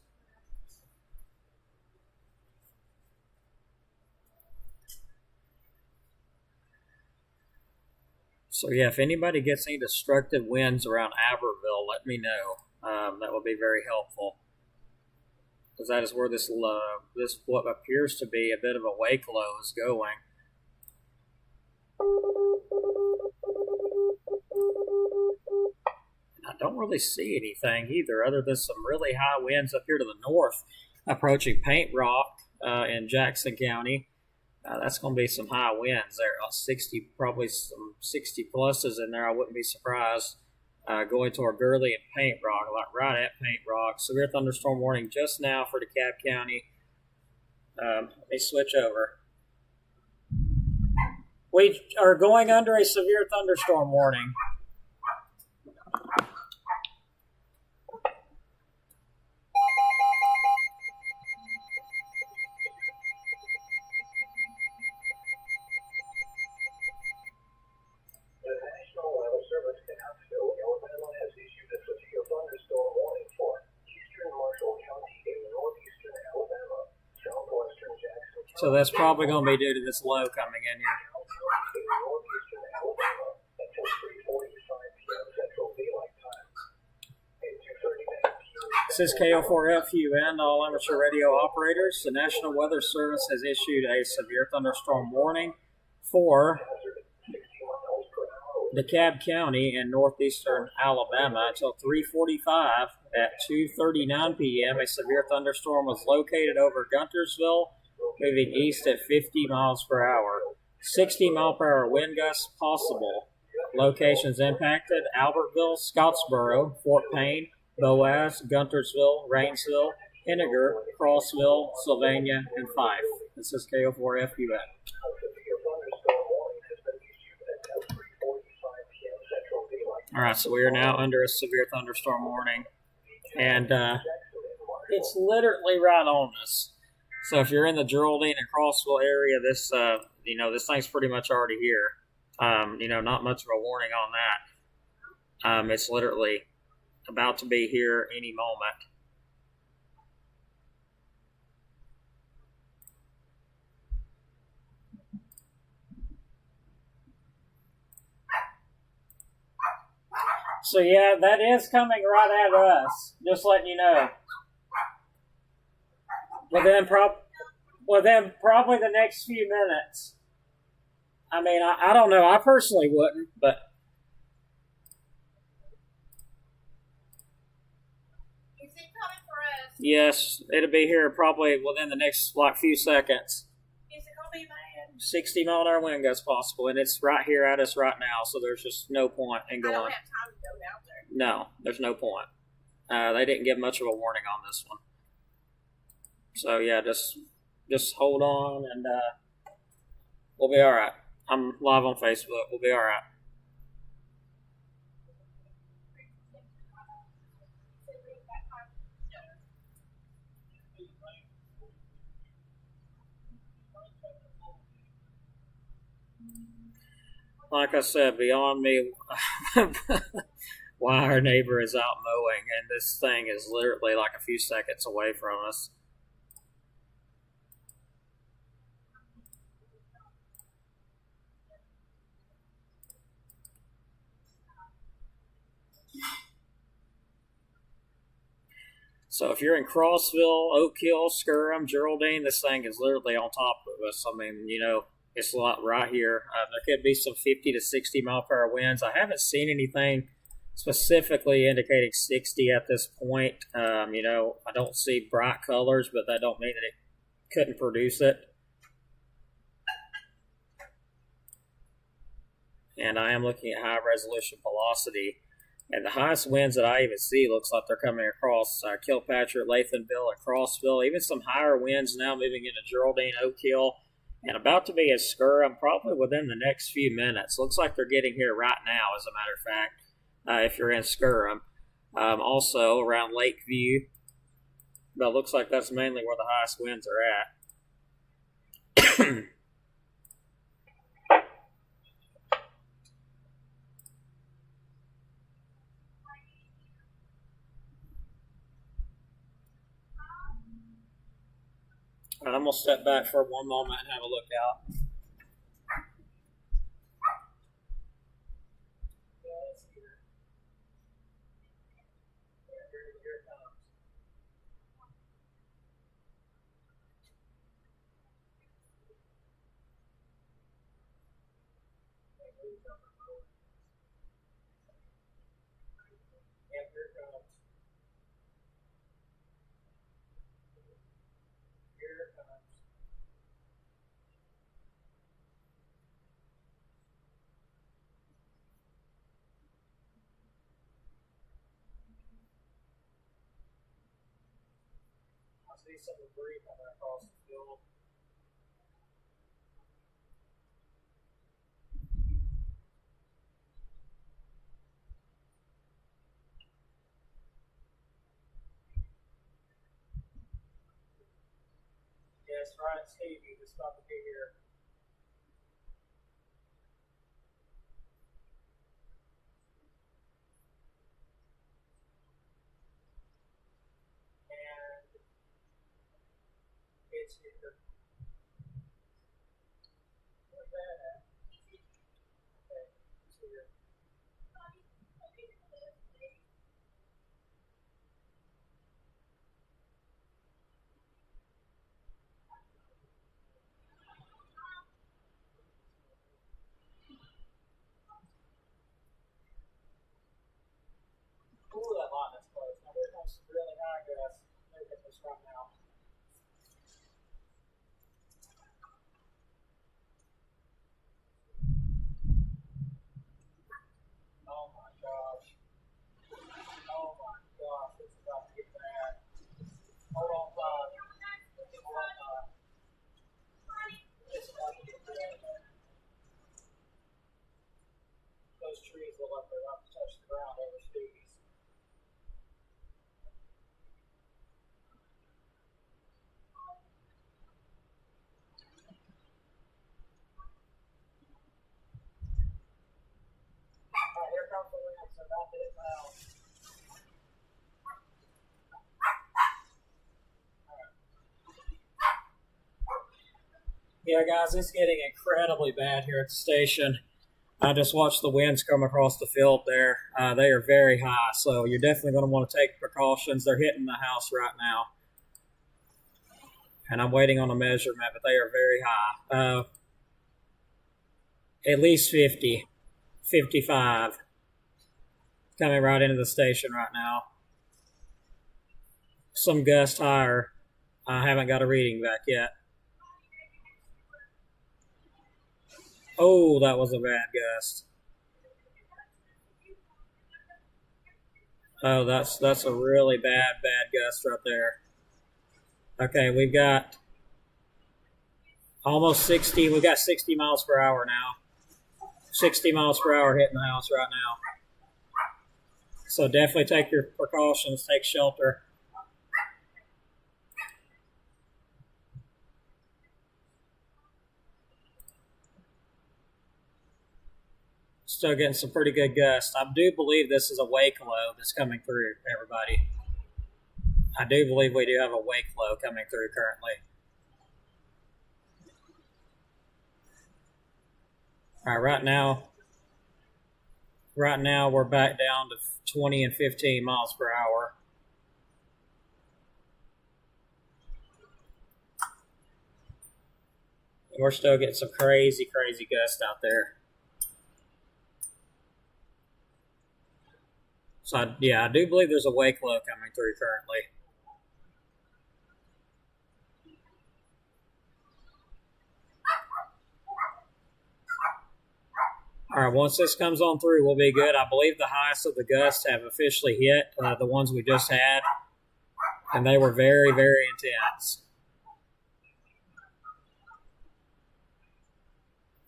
Speaker 1: So yeah, if anybody gets any destructive winds around Aberville, let me know. That would be very helpful, because that is where this what appears to be a bit of a wake low is going. I don't really see anything either, other than some really high winds up here to the north, approaching Paint Rock in Jackson County. That's going to be some high winds there, 60, probably some 60 pluses in there. I wouldn't be surprised. Going toward Gurley and Paint Rock, like right at Paint Rock. Severe thunderstorm warning just now for DeKalb County. Let me switch over. We are going under a severe thunderstorm warning. So that's probably going to be due to this low coming in here. This is KO4FUN, all amateur radio operators. The National Weather Service has issued a severe thunderstorm warning for DeKalb County in northeastern Alabama until 3:45. At 2:39 p.m., a severe thunderstorm was located over Guntersville, moving east at 50 miles per hour. 60-mile-per-hour wind gusts possible. Locations impacted: Albertville, Scottsboro, Fort Payne, Boaz, Guntersville, Rainsville, Henniger, Crossville, Sylvania, and Fife. This is KO4FUN. All right, so we are now under a severe thunderstorm warning, and it's literally right on us. So if you're in the Geraldine and Crossville area, this this thing's pretty much already here. Not much of a warning on that. It's literally about to be here any moment. So yeah, that is coming right at us. Just letting you know. Within probably the next few minutes. I don't know. I personally wouldn't, but.
Speaker 4: Is it coming for us?
Speaker 1: Yes, it'll be here probably within the next few seconds.
Speaker 4: Is it going to be bad?
Speaker 1: 60-mile-an-hour wind gusts possible, and it's right here at us right now, so there's just no point in going.
Speaker 4: I don't have time to go down there.
Speaker 1: No, there's no point. They didn't give much of a warning on this one. So, yeah, just Just hold on, and we'll be all right. I'm live on Facebook. We'll be all right. Like I said, beyond me why our neighbor is out mowing, and this thing is literally like a few seconds away from us. So if you're in Crossville, Oak Hill, Skirham, Geraldine, this thing is literally on top of us. I mean, it's a lot right here. There could be some 50 to 60 mile per hour winds. I haven't seen anything specifically indicating 60 at this point. I don't see bright colors, but that don't mean that it couldn't produce it. And I am looking at high resolution velocity. And the highest winds that I even see looks like they're coming across Kilpatrick, Lathamville, and Crossville. Even some higher winds now moving into Geraldine, Oak Hill, and about to be at Skirham probably within the next few minutes. Looks like they're getting here right now, as a matter of fact, if you're in Skirham. Also around Lakeview. But it looks like that's mainly where the highest winds are at. And I'm going to step back for one moment and have a look out. See some debris coming across the field. Yes, Ryan Stevie is about to be here. It's here. Where's that at? Okay, it's here. Ooh, that line is close. Now there comes some really high gusts. Look at this right now. Oh my gosh. Oh my gosh, it's about to get bad. Hold on, Bob. Hold on, Bob. It's about to get bad. Those trees look like they're about to touch the ground over Stevie's. Alright, here comes the winds. They're about to hit the house. Yeah, guys, it's getting incredibly bad here at the station. I just watched the winds come across the field there. They are very high, so you're definitely going to want to take precautions. They're hitting the house right now. And I'm waiting on a measurement, but they are very high. At least 50, 55. Coming right into the station right now. Some gusts higher. I haven't got a reading back yet. Oh, that was a bad gust. Oh, that's a really bad gust right there. Okay, we've got Almost 60. We got 60 miles per hour now. 60 miles per hour hitting the house right now. So definitely take your precautions, take shelter. Still getting some pretty good gusts. I do believe this is a wake low that's coming through, everybody. I do believe we do have a wake low coming through currently. All right, right now we're back down to 20 and 15 miles per hour. We're still getting some crazy gusts out there. So, I do believe there's a wake low coming through currently. All right, once this comes on through, we'll be good. I believe the highest of the gusts have officially hit, the ones we just had, and they were very intense.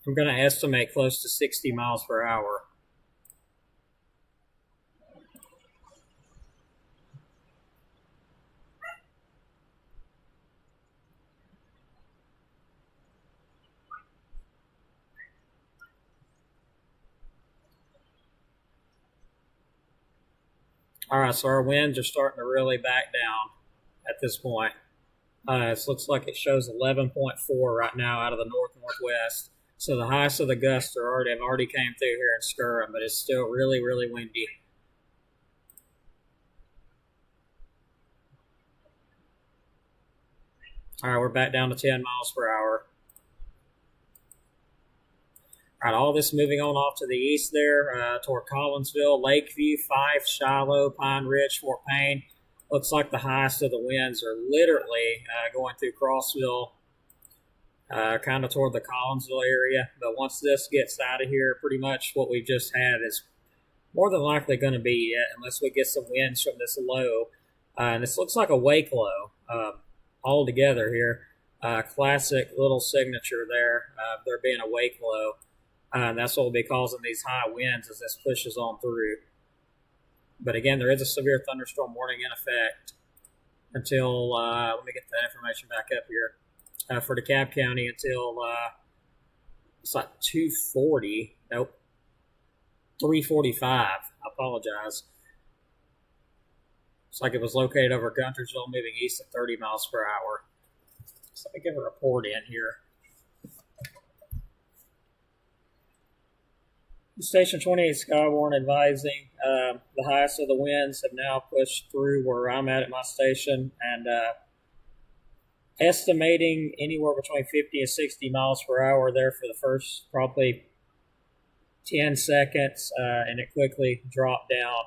Speaker 1: I'm going to estimate close to 60 miles per hour. All right, so our winds are starting to really back down at this point. It looks like it shows 11.4 right now out of the northwest. So the highest of the gusts have already came through here in Skirrum, but it's still really windy. All right, we're back down to 10 miles per hour. All right, all this moving on off to the east there toward Collinsville, Lakeview, Fife, Shiloh, Pine Ridge, Fort Payne. Looks like the highest of the winds are literally going through Crossville, kind of toward the Collinsville area. But once this gets out of here, pretty much what we've just had is more than likely going to be it, unless we get some winds from this low. And this looks like a wake low all together here. Classic little signature there of there being a wake low. And that's what will be causing these high winds as this pushes on through. But again, there is a severe thunderstorm warning in effect until, let me get that information back up here, for DeKalb County until, it's like 2:40, nope, 3:45, I apologize. Looks like it was located over Guntersville, moving east at 30 miles per hour. So let me give a report in here. Station 28 Skywarn advising the highest of the winds have now pushed through where I'm at my station, and estimating anywhere between 50 and 60 miles per hour there for the first probably 10 seconds, and it quickly dropped down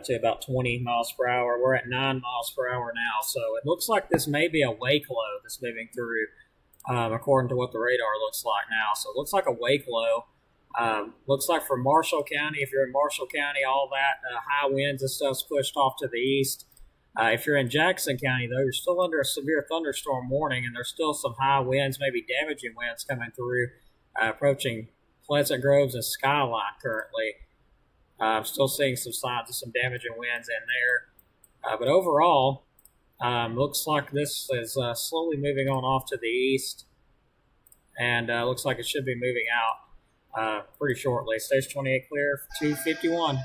Speaker 1: to about 20 miles per hour. We're at 9 miles per hour now, so it looks like this may be a wake low that's moving through, according to what the radar looks like now. So it looks like a wake low. Looks like for Marshall County, if you're in Marshall County, all that high winds and stuff's pushed off to the east. If you're in Jackson County, though, you're still under a severe thunderstorm warning, and there's still some high winds, maybe damaging winds coming through, approaching Pleasant Groves and Skyline currently. I'm still seeing some signs of some damaging winds in there. But overall, looks like this is slowly moving on off to the east, and looks like it should be moving out pretty shortly. Station 28 clear for 2:51.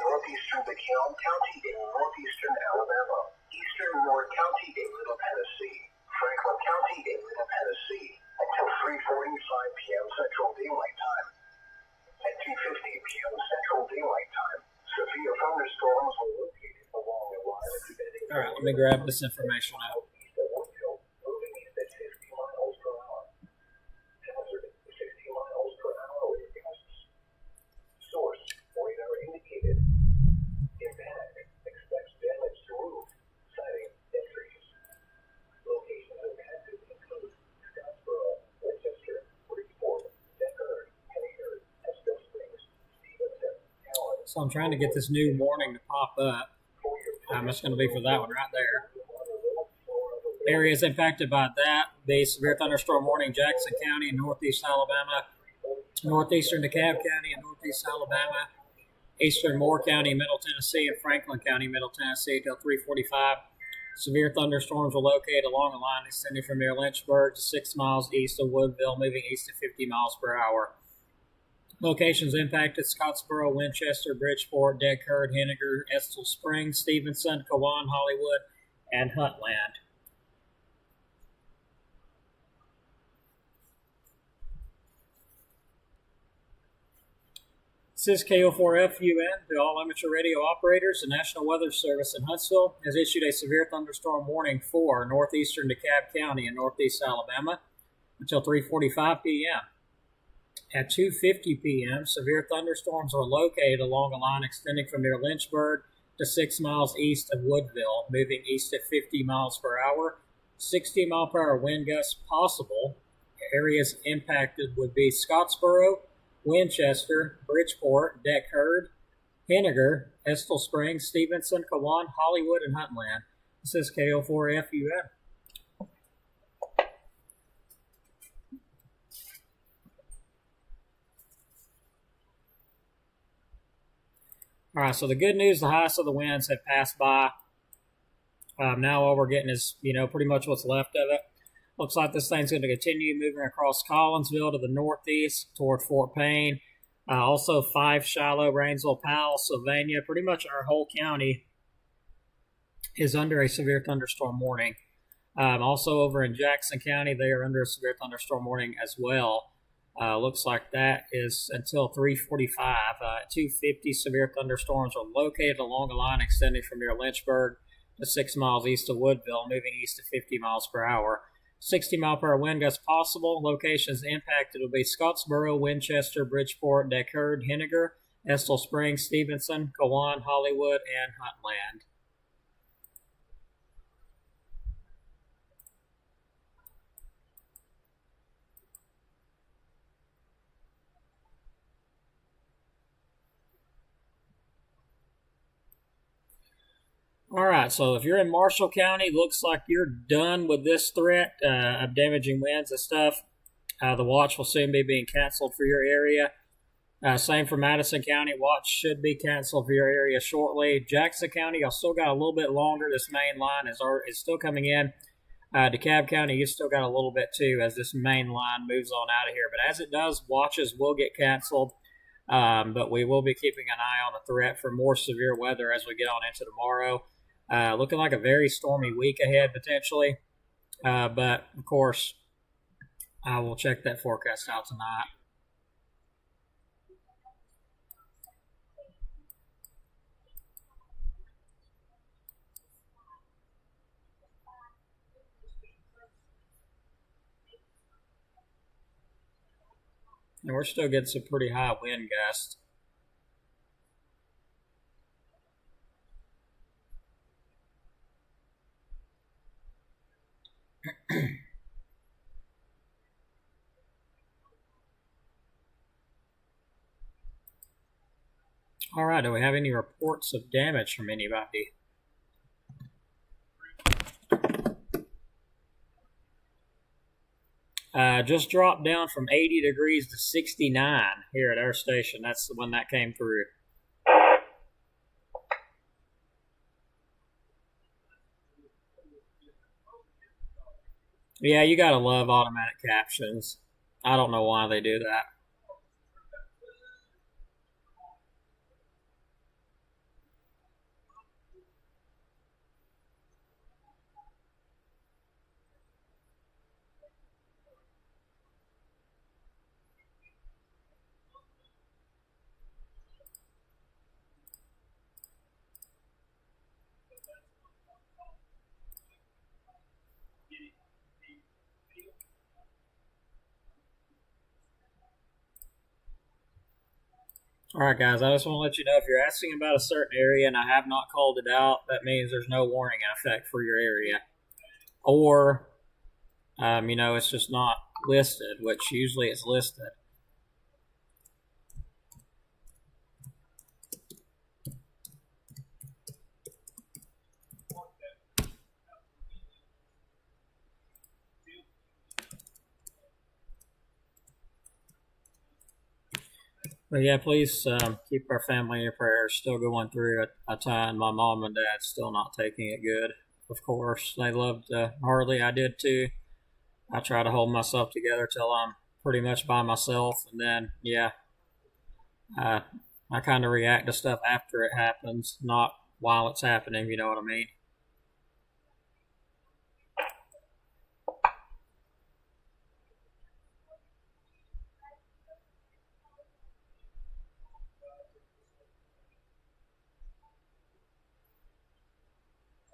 Speaker 3: Northeastern DeKalb County in northeastern Alabama, eastern Ward County in Middle Tennessee, Franklin County in Middle Tennessee, until 3:45 p.m. Central Daylight Time. At 2:50 p.m. Central Daylight Time, severe thunderstorms were located along the line of the
Speaker 1: All right, let me grab this information out.
Speaker 3: moving east at 60 miles per hour. Hazard 60 miles per hour with gusts. Source radar indicated. Impact expects damage to roof, siding, and trees.
Speaker 1: So I'm trying to get this new warning to pop up. It's going to be for that one right there. Areas impacted by that: the severe thunderstorm warning, Jackson County and northeast Alabama, northeastern DeKalb County and northeast Alabama, eastern Moore County, Middle Tennessee, and Franklin County, Middle Tennessee, till 3:45. Severe thunderstorms were located along a line extending from near Lynchburg to 6 miles east of Woodville, moving east at 50 miles per hour. Locations impacted: Scottsboro, Winchester, Bridgeport, DeKalb, Henniger, Estill Springs, Stevenson, Cowan, Hollywood, and Huntland. This is KO4FUN to all amateur radio operators. The National Weather Service in Huntsville has issued a severe thunderstorm warning for northeastern DeKalb County and northeast Alabama until 3:45 p.m. At 2:50 p.m., severe thunderstorms are located along a line extending from near Lynchburg to 6 miles east of Woodville, moving east at 50 miles per hour. 60-mile-per-hour wind gusts possible. Areas impacted would be Scottsboro, Winchester, Bridgeport, DeKalb, Henniger, Estill Springs, Stevenson, Cowan, Hollywood, and Huntland. This is KO4FUN. All right, so the good news, the highest of the winds have passed by. Now all we're getting is, pretty much what's left of it. Looks like this thing's going to continue moving across Collinsville to the northeast toward Fort Payne. Also, Fife, Shiloh, Rainsville, Powell, Sylvania. Pretty much our whole county is under a severe thunderstorm warning. Also over in Jackson County, they are under a severe thunderstorm warning as well. Looks like that is until 3:45. 250 severe thunderstorms are located along a line extending from near Lynchburg to 6 miles east of Woodville, moving east at 50 miles per hour. 60-mile-per-hour wind gusts possible. Locations impacted will be Scottsboro, Winchester, Bridgeport, DeKalb, Henniger, Estill Springs, Stevenson, Cowan, Hollywood, and Huntland. All right, so if you're in Marshall County, looks like you're done with this threat of damaging winds and stuff. The watch will soon be being canceled for your area. Same for Madison County. Watch should be canceled for your area shortly. Jackson County, y'all still got a little bit longer. This main line is still coming in. DeKalb County, you still got a little bit too as this main line moves on out of here. But as it does, watches will get canceled. But we will be keeping an eye on the threat for more severe weather as we get on into tomorrow. Looking like a very stormy week ahead, potentially. But, of course, I will check that forecast out tonight. And we're still getting some pretty high wind gusts. All right, do we have any reports of damage from anybody? Just dropped down from 80 degrees to 69 here at our station. That's the one that came through. Yeah, you gotta love automatic captions. I don't know why they do that. All right, guys, I just want to let you know, if you're asking about a certain area and I have not called it out, that means there's no warning in effect for your area. Or, it's just not listed, which usually it's listed. But yeah, please keep our family in your prayers. Still going through a time. My mom and dad still not taking it good. Of course, they loved Harley. I did too. I try to hold myself together till I'm pretty much by myself, and then yeah, I kind of react to stuff after it happens, not while it's happening. You know what I mean?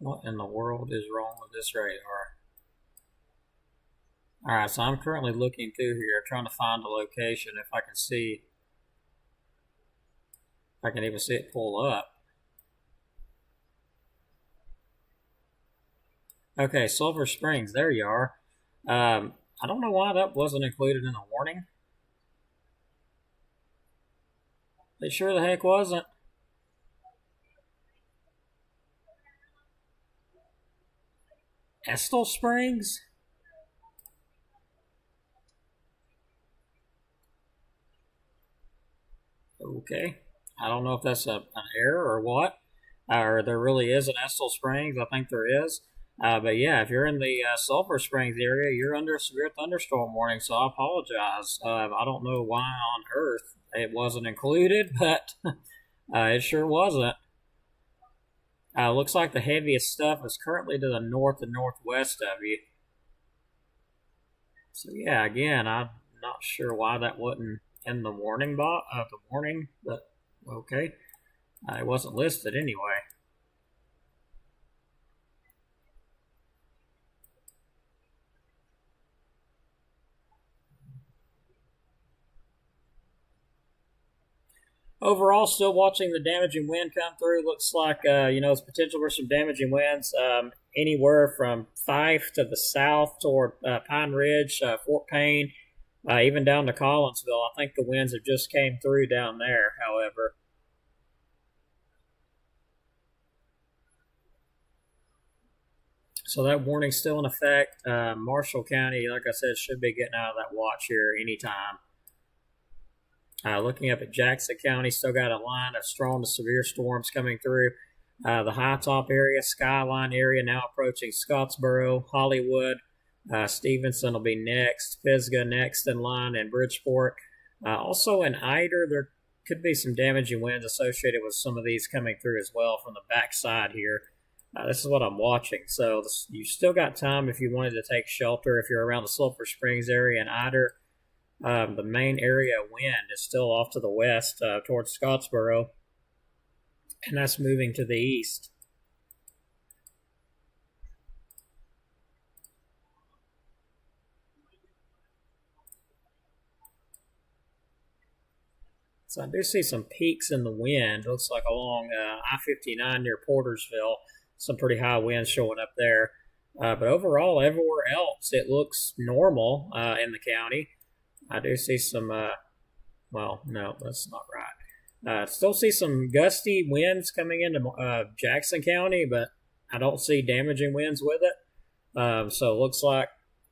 Speaker 1: What in the world is wrong with this radar? Alright, so I'm currently looking through here, trying to find a location if I can see, if I can even see it pull up. Okay, Silver Springs, there you are. I don't know why that wasn't included in the warning. It sure the heck wasn't. Estill Springs? Okay. I don't know if that's an error or what. Or there really is an Estill Springs. I think there is. But yeah, if you're in the Sulphur Springs area, you're under a severe thunderstorm warning, so I apologize. I don't know why on earth it wasn't included, but it sure wasn't. Looks like the heaviest stuff is currently to the north and northwest of you. So yeah, again, I'm not sure why that wasn't in the warning but okay. It wasn't listed anyway. Overall, still watching the damaging wind come through. Looks like, there's potential for some damaging winds anywhere from Fife to the south toward Pine Ridge, Fort Payne, even down to Collinsville. I think the winds have just came through down there, however. So that warning's still in effect. Marshall County, like I said, should be getting out of that watch here anytime. Looking up at Jackson County, still got a line of strong to severe storms coming through. The High Top area, Skyline area now approaching Scottsboro, Hollywood. Stevenson will be next. Pisgah next in line, and Bridgeport. Also in Ider, there could be some damaging winds associated with some of these coming through as well from the backside here. This is what I'm watching. So you still got time if you wanted to take shelter if you're around the Sulphur Springs area and Ider. The main area of wind is still off to the west towards Scottsboro, and that's moving to the east. So I do see some peaks in the wind. Looks like along I-59 near Portersville, some pretty high winds showing up there. But overall, everywhere else, it looks normal in the county. I do see some, no, that's not right. Still see some gusty winds coming into Jackson County, but I don't see damaging winds with it. So it looks like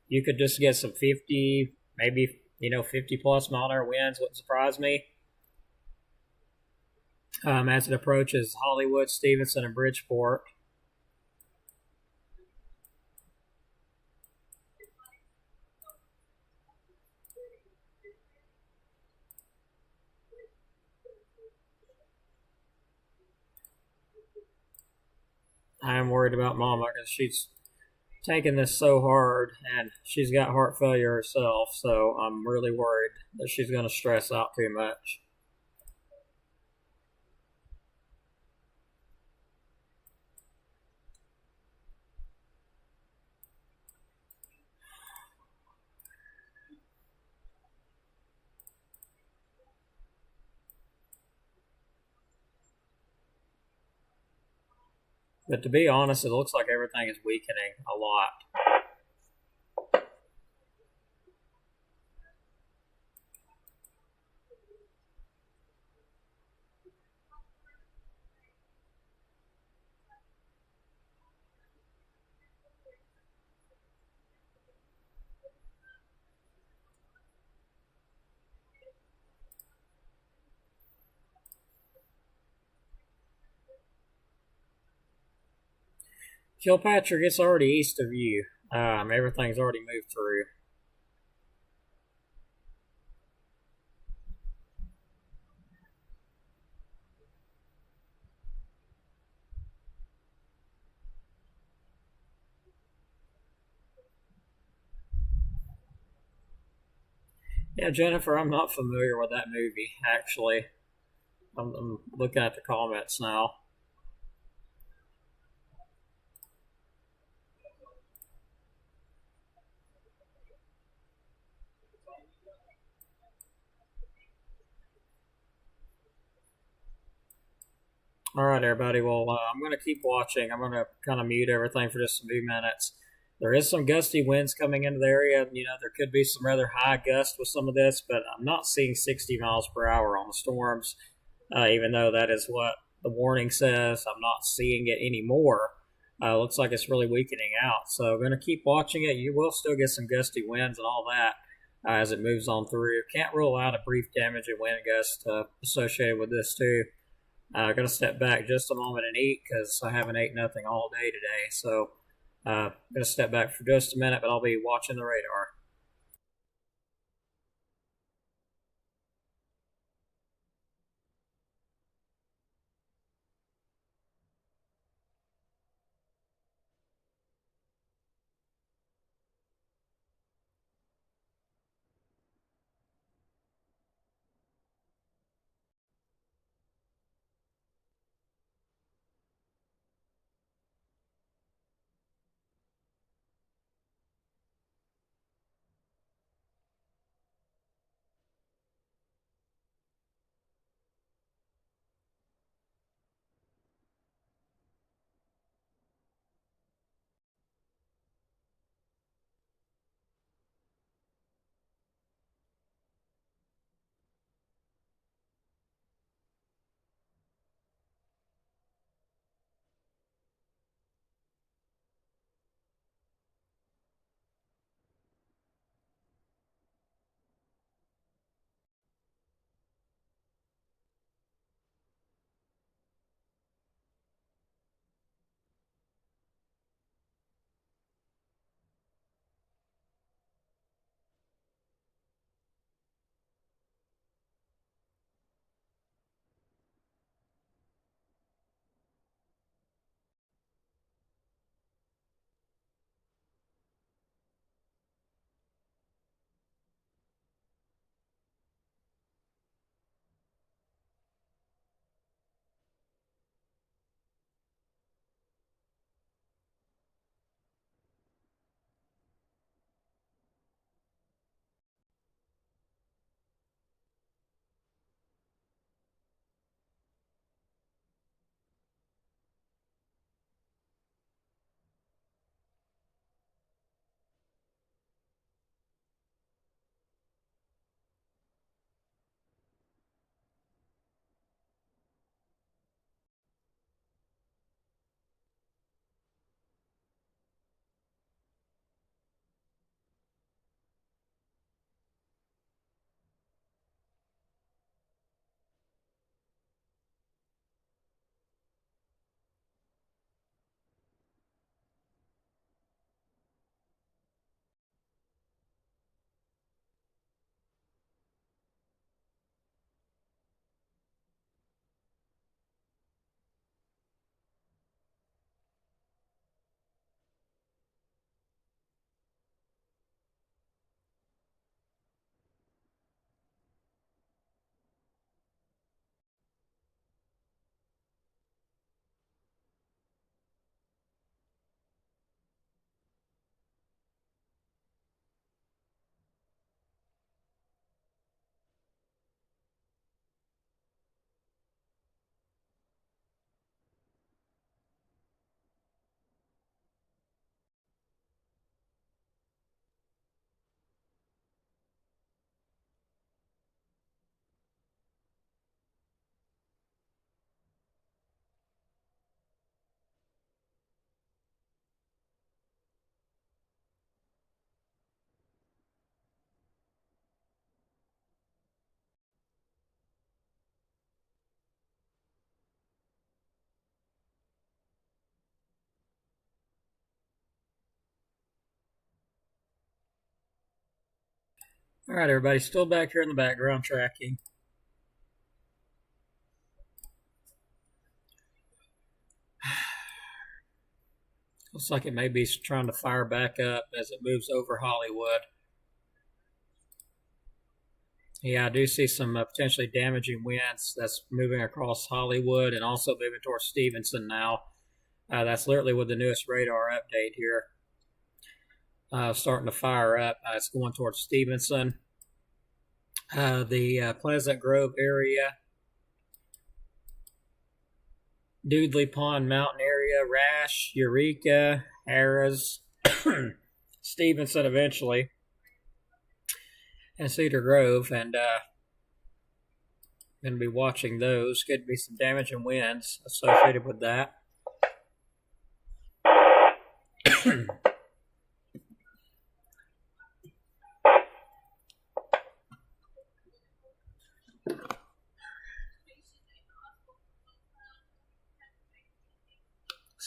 Speaker 1: you could just get some 50, maybe, 50 plus mile an hour winds. Wouldn't surprise me. As it approaches Hollywood, Stevenson, and Bridgeport. I am worried about Mama because she's taking this so hard and she's got heart failure herself, so I'm really worried that she's going to stress out too much. But to be honest, it looks like everything is weakening a lot. Kilpatrick, it's already east of you. Everything's already moved through. Yeah, Jennifer, I'm not familiar with that movie, actually. I'm looking at the comments now. All right, everybody. Well, I'm going to keep watching. I'm going to kind of mute everything for just a few minutes. There is some gusty winds coming into the area. You know, there could be some rather high gusts with some of this, but I'm not seeing 60 miles per hour on the storms, even though that is what the warning says. I'm not seeing it anymore. Looks like it's really weakening out. So I'm going to keep watching it. You will still get some gusty winds and all that as it moves on through. Can't rule out a brief damage and wind gust associated with this, too. I'm going to step back just a moment and eat because I haven't ate nothing all day today. So I'm going to step back for just a minute, but I'll be watching the radar. All right, everybody, still back here in the background tracking. Looks like it may be trying to fire back up as it moves over Hollywood. Yeah, I do see some potentially damaging winds that's moving across Hollywood and also moving towards Stevenson now. That's literally with the newest radar update here. Starting to fire up. It's going towards Stevenson. The Pleasant Grove area, Doodley Pond Mountain area, Rash, Eureka, Harris, Stevenson eventually, and Cedar Grove, and going to be watching those. Could be some damaging winds associated with that.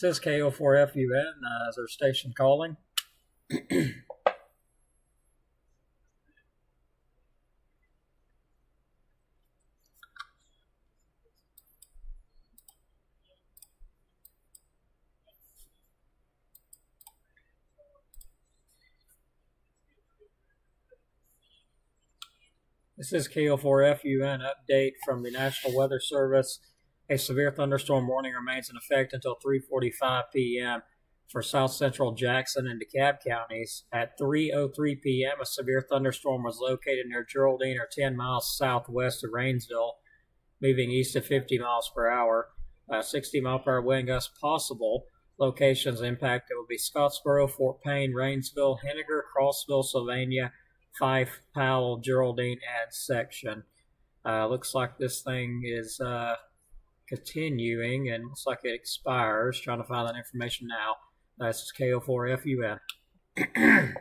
Speaker 1: This is KO4FUN. Is our station calling? This is KO4FUN update from the National Weather Service. A severe thunderstorm warning remains in effect until 3:45 p.m. for south central Jackson and DeKalb counties. At 3:03 p.m., a severe thunderstorm was located near Geraldine or 10 miles southwest of Rainsville, moving east at 50 miles per hour. 60-mile-per-hour wind gusts possible. Locations impacted will be Scottsboro, Fort Payne, Rainsville, Henniger, Crossville, Sylvania, Fife, Powell, Geraldine, and Section. Looks like this thing is continuing, and looks like it expires. Trying to find that information now. This is KO4FUN. Where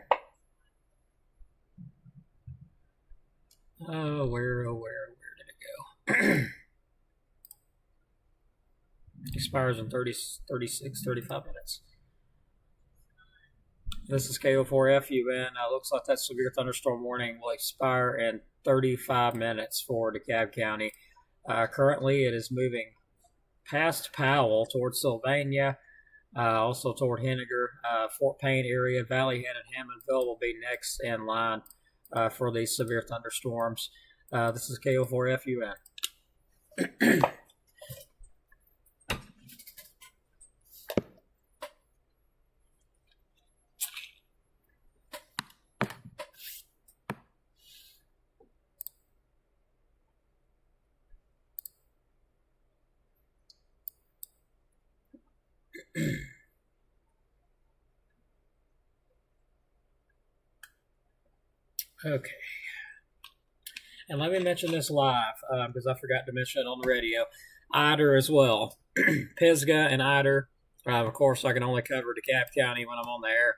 Speaker 1: did it go? Expires in 36, 35 minutes. This is KO4FUN. Looks like that severe thunderstorm warning will expire in 35 minutes for DeKalb County. Currently, it is moving past Powell toward Sylvania, also toward Henniger, Fort Payne area, Valley Head, and Hammondville will be next in line for these severe thunderstorms. This is KO4FUN. Okay. And let me mention this live, because I forgot to mention it on the radio. Ider as well. Pisgah and Ider. Of course, I can only cover DeKalb County when I'm on the air,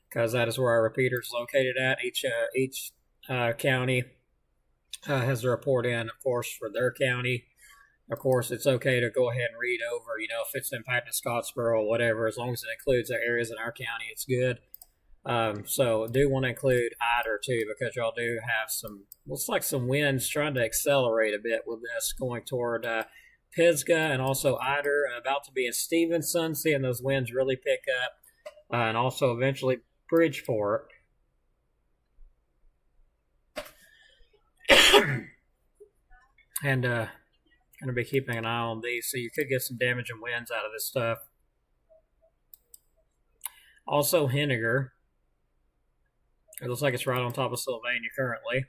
Speaker 1: because that is where our repeater is located at. Each county has a report in, of course, for their county. Of course, it's okay to go ahead and read over, if it's impacted Scottsboro or whatever. As long as it includes the areas in our county, it's good. So I do want to include Ider too, because y'all do have looks like some winds trying to accelerate a bit with this going toward Pisgah, and also Ider about to be in Stevenson, seeing those winds really pick up, and also eventually Bridgeport. And going to be keeping an eye on these, so you could get some damaging winds out of this stuff. Also Henniger. It looks like it's right on top of Sylvania currently.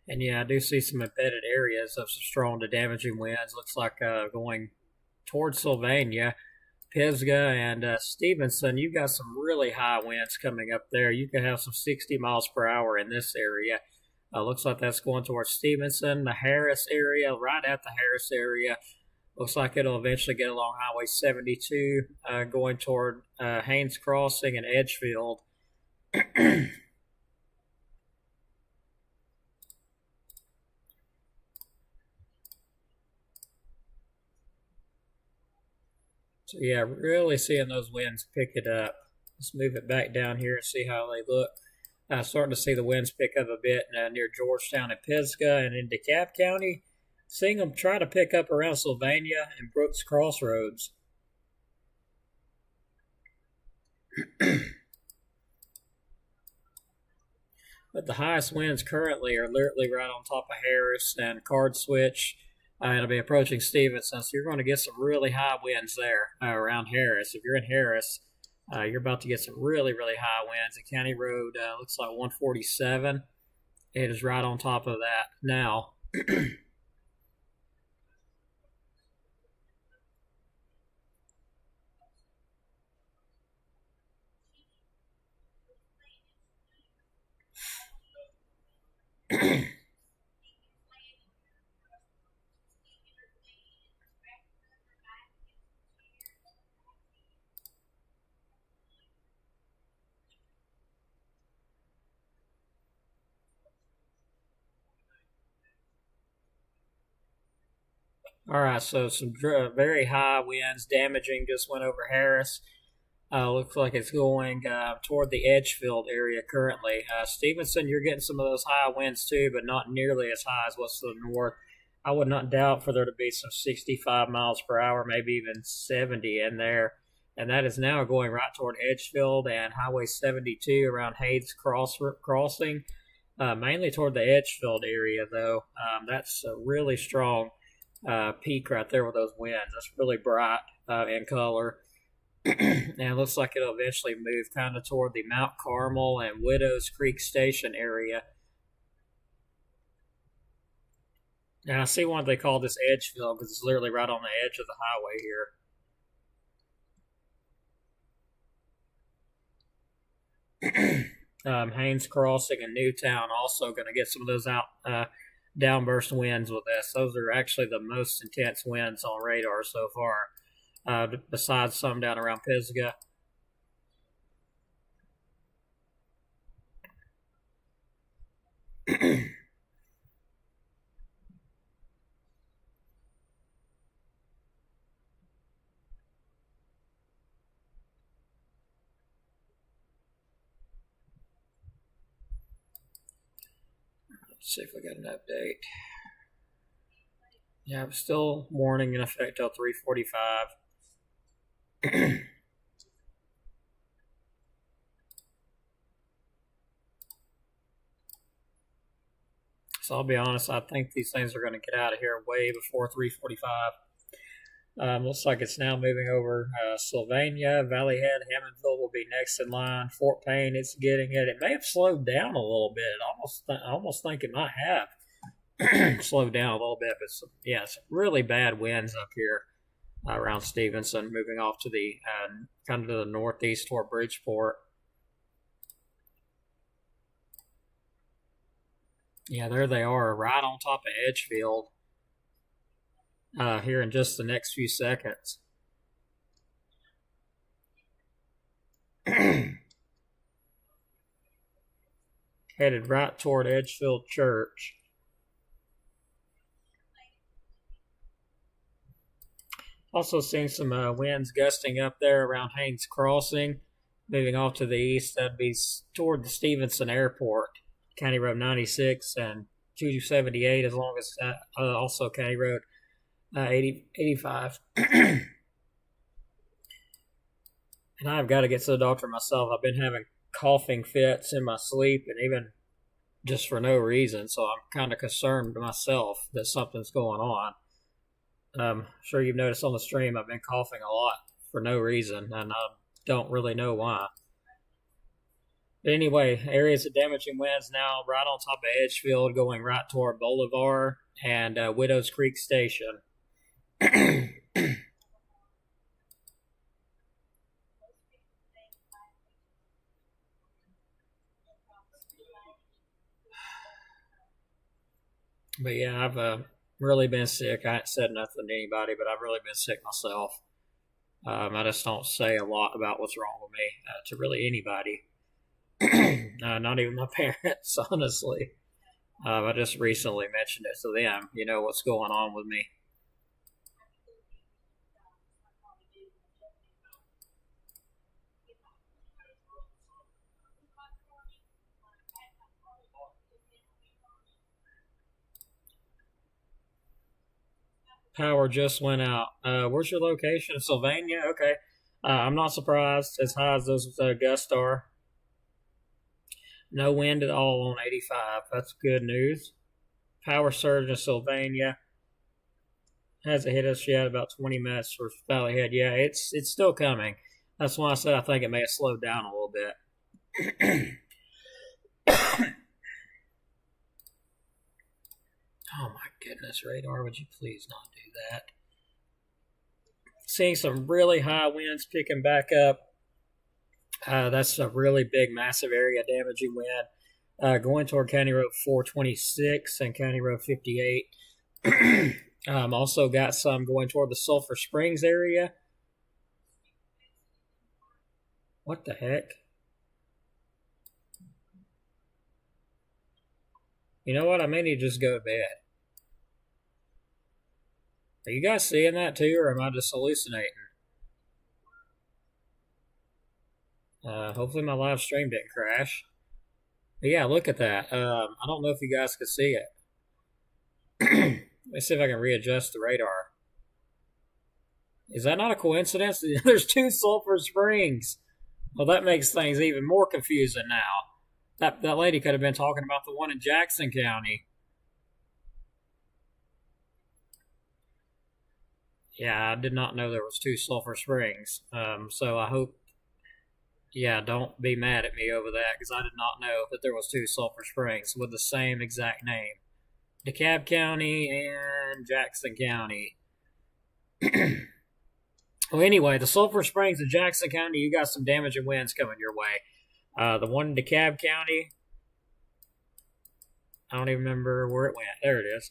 Speaker 1: And yeah, I do see some embedded areas of some strong to damaging winds. Looks like going towards Sylvania, Pisgah, and Stevenson. You've got some really high winds coming up there. You could have some 60 miles per hour in this area. Looks like that's going towards Stevenson, the Harris area, right at the Harris area. Looks like it'll eventually get along Highway 72, going toward Haynes Crossing and Edgefield. So yeah, really seeing those winds pick it up. Let's move it back down here and see how they look. Starting to see the winds pick up a bit near Georgetown and Pisgah and in DeKalb County. Seeing them try to pick up around Sylvania and Brooks Crossroads. But the highest winds currently are literally right on top of Harris and Card Switch. It'll be approaching Stevenson, so you're going to get some really high winds there around Harris. If you're in Harris, you're about to get some really, really high winds. The County Road looks like 147. It is right on top of that now. All right, so some very high winds damaging just went over Harris. Looks like it's going toward the Edgefield area currently. Stevenson, you're getting some of those high winds too, but not nearly as high as what's to the north. I would not doubt for there to be some 65 miles per hour, maybe even 70 in there. And that is now going right toward Edgefield and Highway 72 around Hayes Crossing, mainly toward the Edgefield area, though. That's a really strong peak right there with those winds. That's really bright in color. And it looks like it'll eventually move kind of toward the Mount Carmel and Widows Creek Station area. Now I see why they call this Edgefield, because it's literally right on the edge of the highway here. Haynes Crossing and Newtown also going to get some of those downburst winds with this. Those are actually the most intense winds on radar so far, besides some down around Pisgah. Let's see if we got an update. Yeah, it's still warning in effect till 3:45. So I'll be honest, I think these things are going to get out of here way before 3:45. Looks like it's now moving over Sylvania, Valley Head, Hammondville will be next in line. Fort Payne, it's getting it. It may have slowed down a little bit. I almost think it might have slowed down a little bit. But yeah, it's really bad winds up here around Stevenson, moving off to the kind of to the northeast toward Bridgeport. Yeah, there they are, right on top of Edgefield. Here in just the next few seconds. Headed right toward Edgefield Church. Also seeing some winds gusting up there around Haynes Crossing. Moving off to the east, that'd be toward the Stevenson Airport. County Road 96 and 278, as long as also County Road 85. And I've got to get to the doctor myself. I've been having coughing fits in my sleep, and even just for no reason. So I'm kind of concerned myself that something's going on. I'm sure you've noticed on the stream I've been coughing a lot for no reason, and I don't really know why. But anyway, areas of damaging winds now right on top of Edgefield, going right toward Boulevard and Widows Creek Station. But yeah, I've really been sick. I haven't said nothing to anybody, but I've really been sick myself. I just don't say a lot about what's wrong with me to really anybody. Not even my parents, honestly. I just recently mentioned it to them, what's going on with me. Power just went out. Where's your location? Sylvania? Okay. I'm not surprised as high as those gusts are. No wind at all on 85. That's good news. Power surge in Sylvania. Hasn't hit us yet. About 20 minutes for Valleyhead. Yeah, it's still coming. That's why I said I think it may have slowed down a little bit. Oh my goodness, radar, would you please not do that? Seeing some really high winds picking back up. That's a really big, massive area damaging wind. Going toward County Road 426 and County Road 58. Also got some going toward the Sulphur Springs area. What the heck? You know what? I may need to just go to bed. Are you guys seeing that too, or am I just hallucinating? Hopefully my live stream didn't crash. But yeah, look at that. I don't know if you guys can see it. Let me see if I can readjust the radar. Is that not a coincidence? There's 2 Sulphur Springs. Well, that makes things even more confusing now. That lady could have been talking about the one in Jackson County. Yeah, I did not know there was 2 Sulphur Springs. So I hope, yeah, don't be mad at me over that, because I did not know that there was 2 Sulphur Springs with the same exact name. DeKalb County and Jackson County. Well, anyway, the Sulphur Springs in Jackson County, you got some damaging winds coming your way. The one in DeKalb County, I don't even remember where it went. There it is.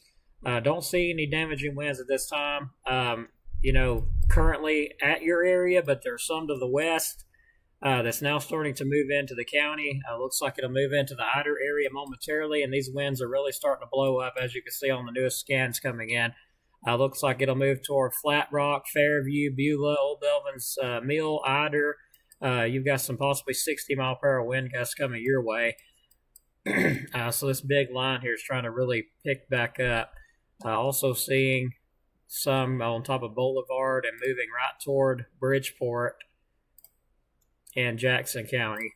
Speaker 1: Don't see any damaging winds at this time. Currently at your area, but there's some to the west that's now starting to move into the county. Looks like it'll move into the Ider area momentarily, and these winds are really starting to blow up, as you can see on the newest scans coming in. Looks like it'll move toward Flat Rock, Fairview, Beulah, Old Belvin's Mill, Ider. You've got some possibly 60-mile-per-hour wind gusts coming your way. So this big line here is trying to really pick back up. Also seeing some on top of Boulevard and moving right toward Bridgeport and Jackson County.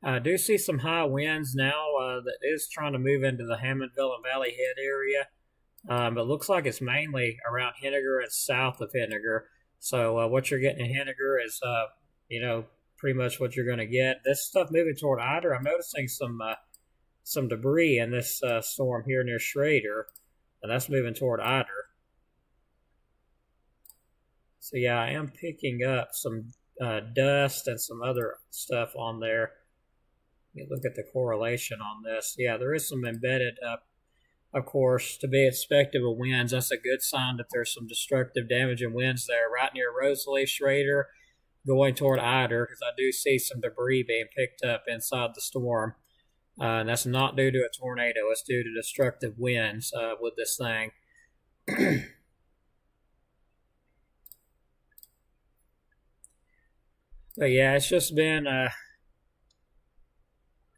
Speaker 1: I do see some high winds now that is trying to move into the Hammondville and Valleyhead area. But it looks like it's mainly around Henniger and south of Henniger. So what you're getting in Henniger is, pretty much what you're going to get. This stuff moving toward Ider, I'm noticing some debris in this storm here near Schrader, and that's moving toward Ider. So yeah, I am picking up some dust and some other stuff on there. Let me look at the correlation on this. Yeah, there is some embedded up, of course, to be expected with winds. That's a good sign that there's some destructive, damaging winds there right near Rosalie, Schrader, going toward Ider, because I do see some debris being picked up inside the storm. And that's not due to a tornado. It's due to destructive winds with this thing. But yeah, it's just been a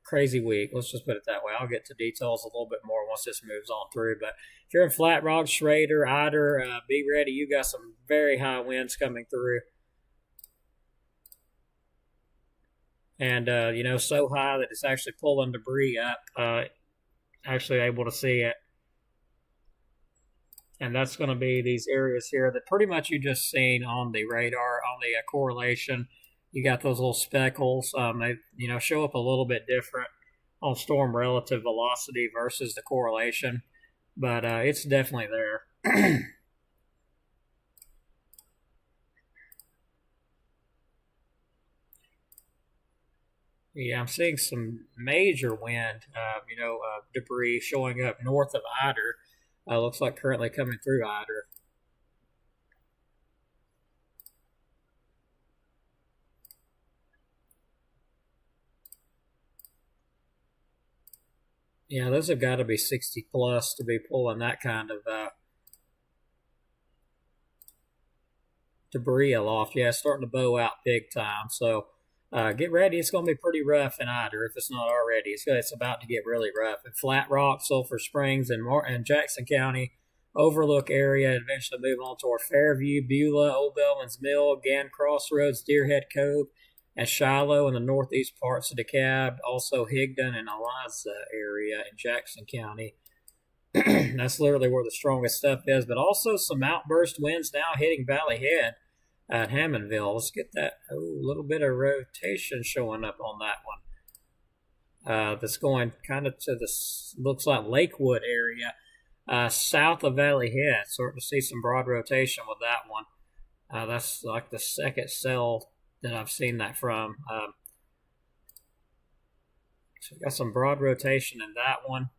Speaker 1: crazy week. Let's just put it that way. I'll get to details a little bit more once this moves on through. But if you're in Flat Rock, Schrader, Ider, be ready. You got some very high winds coming through. And, so high that it's actually pulling debris up. Actually able to see it. And that's going to be these areas here that pretty much you just seen on the radar, on the correlation. You got those little speckles. They, show up a little bit different on storm relative velocity versus the correlation. But it's definitely there. Yeah, I'm seeing some major wind, debris showing up north of Ider. Looks like currently coming through Ider. Yeah, those have got to be 60 plus to be pulling that kind of debris aloft. Yeah, it's starting to bow out big time. So Get ready. It's going to be pretty rough in Ider if it's not already. It's about to get really rough. In Flat Rock, Sulphur Springs, and Jackson County, Overlook area, eventually move on toward Fairview, Beulah, Old Bellman's Mill, Gann Crossroads, Deerhead Cove, and Shiloh in the northeast parts of DeKalb, also Higdon and Eliza area in Jackson County. That's literally where the strongest stuff is, but also some outburst winds now hitting Valley Head at Hammondville. Let's get that little bit of rotation showing up on that one. That's going kind of to the, looks like Lakewood area, south of Valley Head. Starting to see some broad rotation with that one. That's like the second cell that I've seen that from. So we got some broad rotation in that one.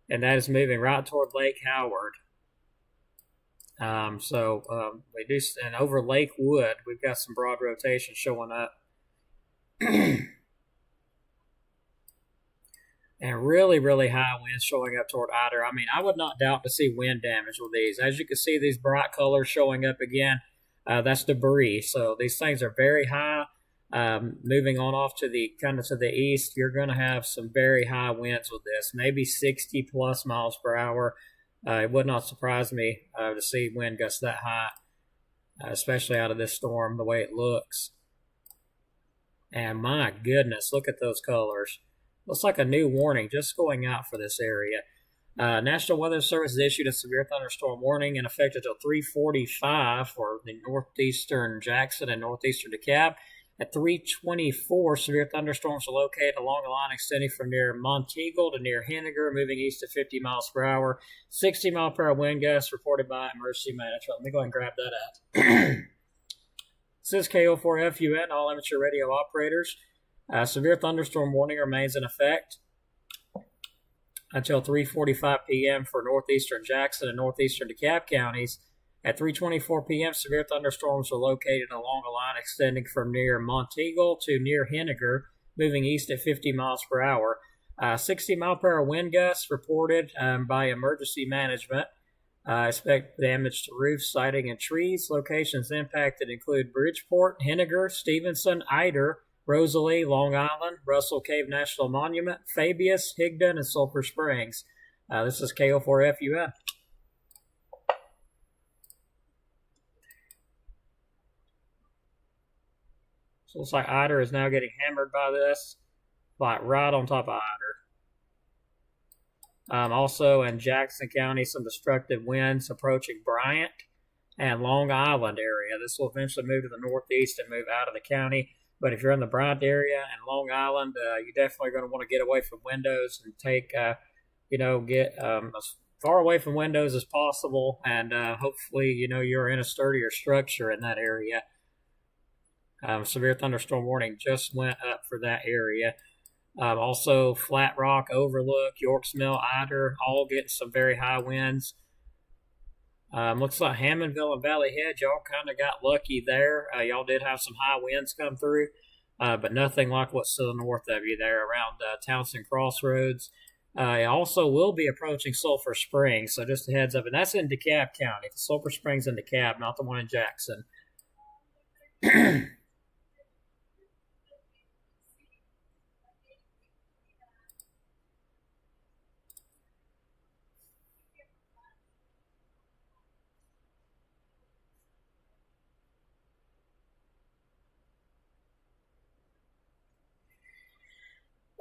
Speaker 1: And that is moving right toward Lake Howard. We do, and over Lakewood, we've got some broad rotation showing up. And really, really high winds showing up toward Ider. I mean, I would not doubt to see wind damage with these. As you can see, these bright colors showing up again, that's debris. So these things are very high. Moving on off to the kind of to the east, you're going to have some very high winds with this, maybe 60 plus miles per hour. It would not surprise me to see wind gusts that high, especially out of this storm, the way it looks. And my goodness, look at those colors. Looks like a new warning just going out for this area. National Weather Service has issued a severe thunderstorm warning in effect until 3:45 for the northeastern Jackson and northeastern DeKalb. At 3:24, severe thunderstorms are located along a line extending from near Monteagle to near Henniger, moving east at 50 miles per hour. 60 mile per hour wind gusts reported by emergency management. Let me go ahead and grab that out. This is KO4FUN, all amateur radio operators. Severe thunderstorm warning remains in effect until 3:45 p.m. for northeastern Jackson and northeastern DeKalb counties. At 3:24 p.m., severe thunderstorms are located along a line extending from near Monteagle to near Henniger, moving east at 50 miles per hour. 60 mile per hour wind gusts reported by emergency management. Expect damage to roofs, siding, and trees. Locations impacted include Bridgeport, Henniger, Stevenson, Ider, Rosalie, Long Island, Russell Cave National Monument, Fabius, Higdon, and Sulphur Springs. This is KO4FUN. So it looks like Ider is now getting hammered by this, like right on top of Ider. Also in Jackson County, some destructive winds approaching Bryant and Long Island area. This will eventually move to the northeast and move out of the county. But if you're in the Bryant area and Long Island, you definitely are going to want to get away from windows and take, get as far away from windows as possible. And hopefully, you're in a sturdier structure in that area. Severe thunderstorm warning just went up for that area. Also, Flat Rock, Overlook, Yorks Mill, Ider, all getting some very high winds. Looks like Hammondville and Valley Head, y'all kind of got lucky there. Y'all did have some high winds come through, but nothing like what's to the north of you there around Townsend Crossroads. It also will be approaching Sulphur Springs, so just a heads up. And that's in DeKalb County. The Sulphur Springs in DeKalb, not the one in Jackson.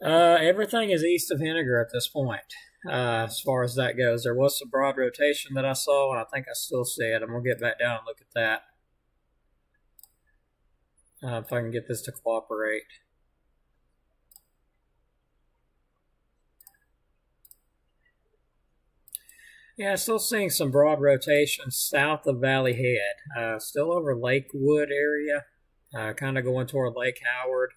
Speaker 1: Everything is east of Henniger at this point, as far as that goes. There was some broad rotation that I saw, and I think I still see it. I'm going to get back down and look at that. If I can get this to cooperate. Yeah, still seeing some broad rotation south of Valley Head. Still over Lakewood area, kind of going toward Lake Howard.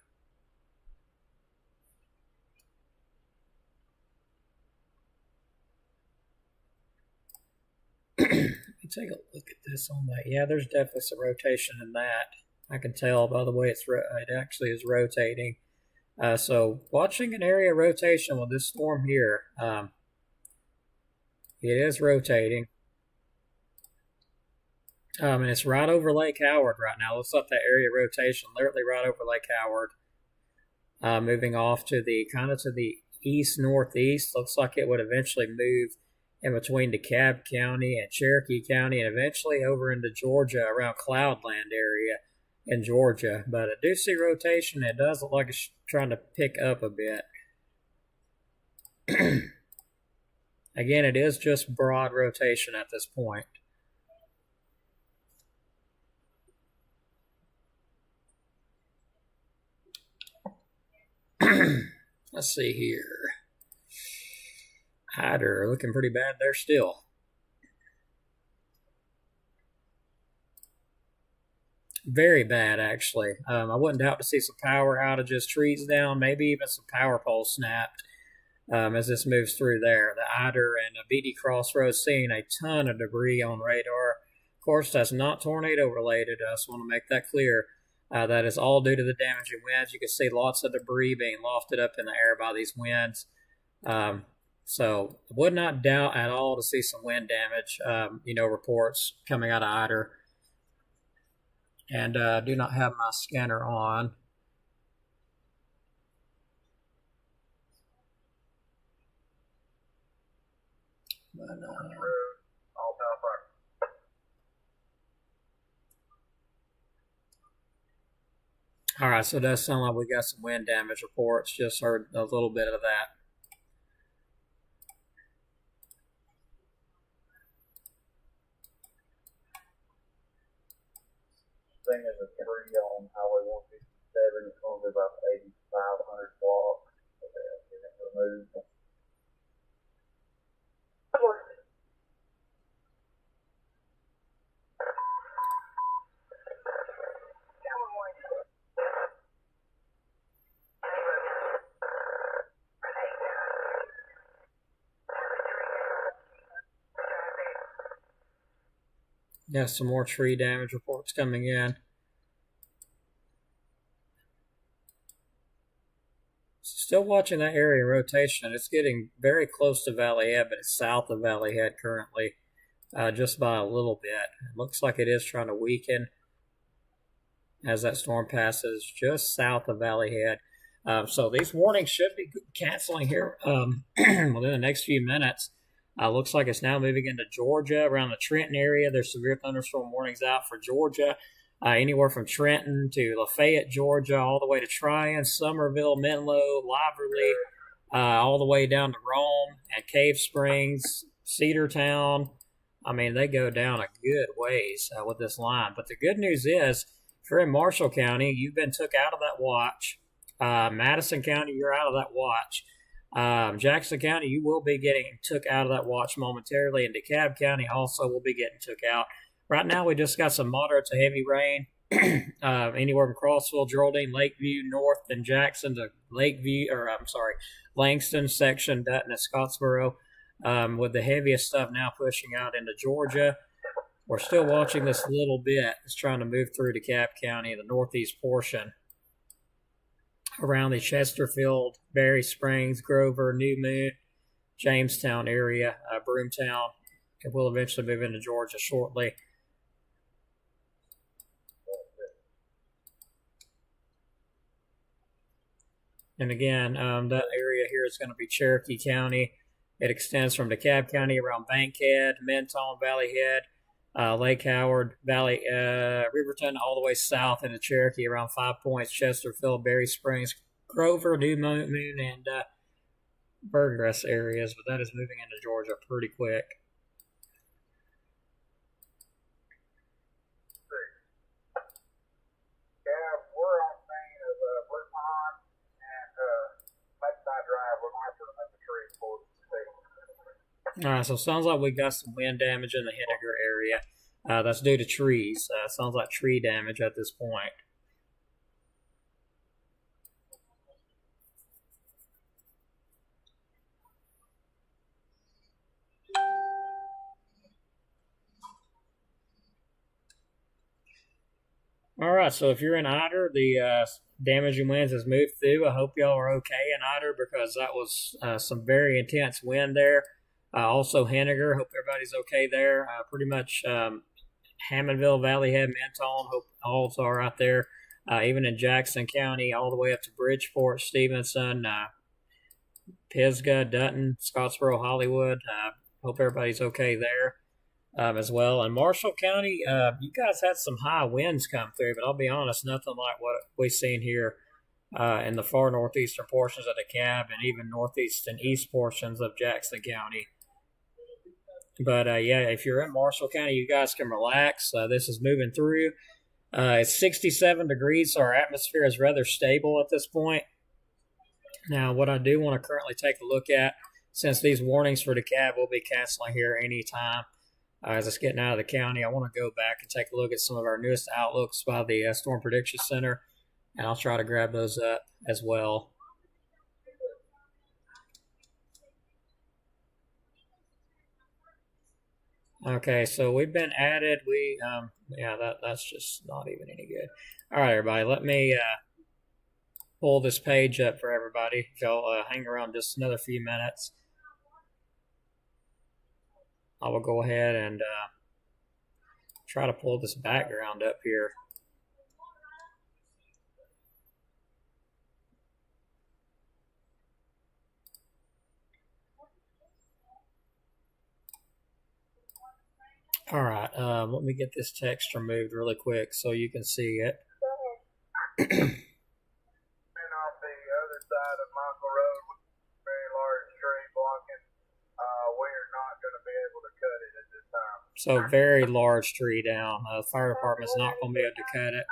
Speaker 1: Let me take a look at this on that. Yeah, there's definitely some rotation in that. I can tell by the way it actually is rotating. So watching an area rotation with this storm here, it is rotating. And it's right over Lake Howard right now. Looks like that area rotation, literally right over Lake Howard. Moving off to the kind of to the east-northeast. Looks like it would eventually move in between DeKalb County and Cherokee County, and eventually over into Georgia around Cloudland area in Georgia. But I do see rotation. It does look like it's trying to pick up a bit. Again, it is just broad rotation at this point. Let's see here. Hyder looking pretty bad there still. Very bad, actually. I wouldn't doubt to see some power outages, trees down, maybe even some power poles snapped as this moves through there. The Hyder and BD Crossroads seeing a ton of debris on radar. Of course, that's not tornado related. I just want to make that clear. That is all due to the damaging winds. You can see lots of debris being lofted up in the air by these winds. So I would not doubt at all to see some wind damage, reports coming out of Hyder. And do not have my scanner on. But, all right, so it does sound like we got some wind damage reports. Just heard a little bit of that.
Speaker 5: Thing is a tree on Highway 157. It's going to be about 8,500 blocks. Get it removed.
Speaker 1: Yeah, some more tree damage reports coming in. Still watching that area rotation. It's getting very close to Valley Head, but it's south of Valley Head currently, just by a little bit. It looks like it is trying to weaken as that storm passes just south of Valley Head. So these warnings should be canceling here within the next few minutes. Looks like it's now moving into Georgia, around the Trenton area. There's severe thunderstorm warnings out for Georgia, anywhere from Trenton to Lafayette, Georgia, all the way to Tryon, Summerville, Menlo, Liverly, all the way down to Rome and Cave Springs, Cedartown. I mean, they go down a good ways with this line. But the good news is, if you're in Marshall County, you've been took out of that watch. Madison County, you're out of that watch. Jackson County, you will be getting took out of that watch momentarily, and DeKalb County also will be getting took out. Right now, we just got some moderate to heavy rain, anywhere from Crossville, Geraldine, Lakeview, North, and Jackson to Langston section, Dutton, and Scottsboro, with the heaviest stuff now pushing out into Georgia. We're still watching this a little bit. It's trying to move through DeKalb County, the northeast portion, around the Chesterfield, Berry Springs, Grover, New Moon, Jamestown area, Broomtown. It will eventually move into Georgia shortly. And again, that area here is going to be Cherokee County. It extends from DeKalb County around Bankhead, Mentone, Valley Head, Lake Howard, Valley, Riverton, all the way south into Cherokee around 5 Points, Chesterfield, Berry Springs, Grover, New Moon, and Burgess areas. But that is moving into Georgia pretty quick.
Speaker 5: Yeah, we're on scene of Blue Pond and Lakeside Drive. We're going to have to remove the tree for the
Speaker 1: All right, so it sounds like we got some wind damage in the Henniger area. That's due to trees. Sounds like tree damage at this point. All right, so if you're in Hyder, the damaging winds has moved through. I hope y'all are okay in Hyder because that was some very intense wind there. Also, Henniger, hope everybody's okay there. Pretty much Hammondville, Valley Head, Mentone, hope all are out there. Even in Jackson County, all the way up to Bridgeport, Stevenson, Pisgah, Dutton, Scottsboro, Hollywood. Hope everybody's okay there as well. And Marshall County, you guys had some high winds come through, but I'll be honest, nothing like what we've seen here in the far northeastern portions of DeKalb and even northeast and east portions of Jackson County. But, yeah, if you're in Marshall County, you guys can relax. This is moving through. It's 67 degrees, so our atmosphere is rather stable at this point. Now, what I do want to currently take a look at, since these warnings for DeKalb will be canceling here anytime as it's getting out of the county, I want to go back and take a look at some of our newest outlooks by the Storm Prediction Center, and I'll try to grab those up as well. Okay, so we've been added. That's just not even any good. All right, everybody, let me pull this page up for everybody. If y'all hang around just another few minutes, I will go ahead and try to pull this background up here. All right, let me get this text removed really quick so you can see it.
Speaker 5: And off the other side of Michael Road, with a very large tree blocking, we're not going to be able to cut it at this time.
Speaker 1: So very large tree down. The fire department's not going to be able to cut it.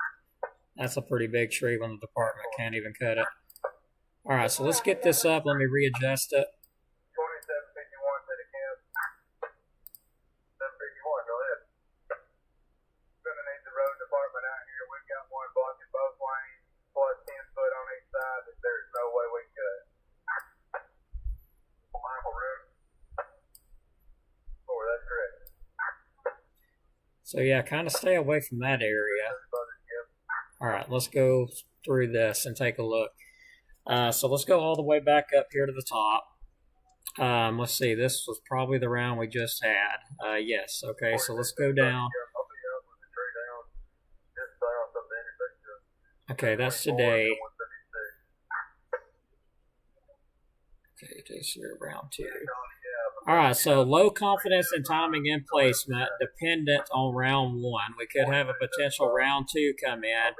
Speaker 1: That's a pretty big tree when the department can't even cut it. All right, so let's get this up. Let me readjust it.
Speaker 5: 2751 to the camp. 751, go ahead. Going to need the road department out here. We've got one blocking both lanes, plus 10 foot on each side. That there's no way we can cut. Michael Road. Oh, that's correct.
Speaker 1: So yeah, kind of stay away from that area. All right, let's go through this and take a look. So let's go all the way back up here to the top. Let's see, this was probably the round we just had. Yes, okay, so let's go down. Okay, that's today. Okay, just here, round 2. All right, so low confidence in timing and placement dependent on round 1. We could have a potential round 2 come in.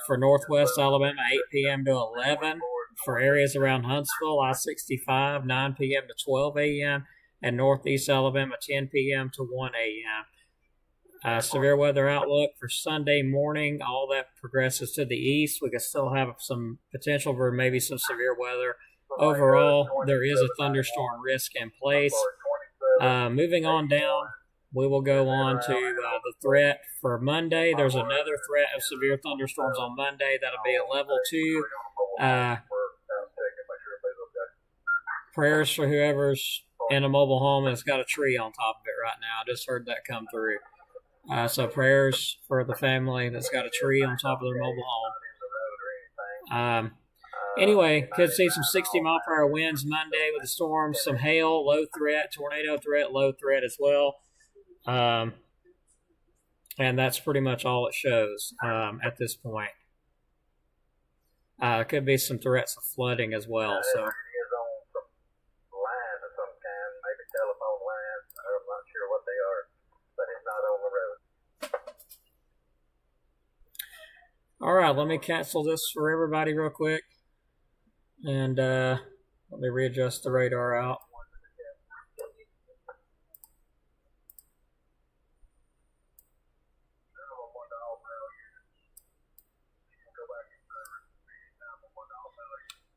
Speaker 1: For Northwest Alabama, 8 p.m. to 11. For areas around Huntsville, I-65, 9 p.m. to 12 a.m. And Northeast Alabama, 10 p.m. to 1 a.m. Severe weather outlook for Sunday morning. All that progresses to the east. We could still have some potential for maybe some severe weather. Overall, there is a thunderstorm risk in place. Moving on down, we will go on to the threat for Monday. There's another threat of severe thunderstorms on Monday. That'll be a level 2. Prayers for whoever's in a mobile home and it's got a tree on top of it right now. I just heard that come through. So prayers for the family that's got a tree on top of their mobile home. Anyway, could see some 60-mile-per-hour winds Monday with the storms, some hail, low threat, tornado threat, low threat as well. And that's pretty much all it shows at this point. Could be some threats of flooding as well. So. All right, let me cancel this for everybody real quick. And let me readjust the radar out.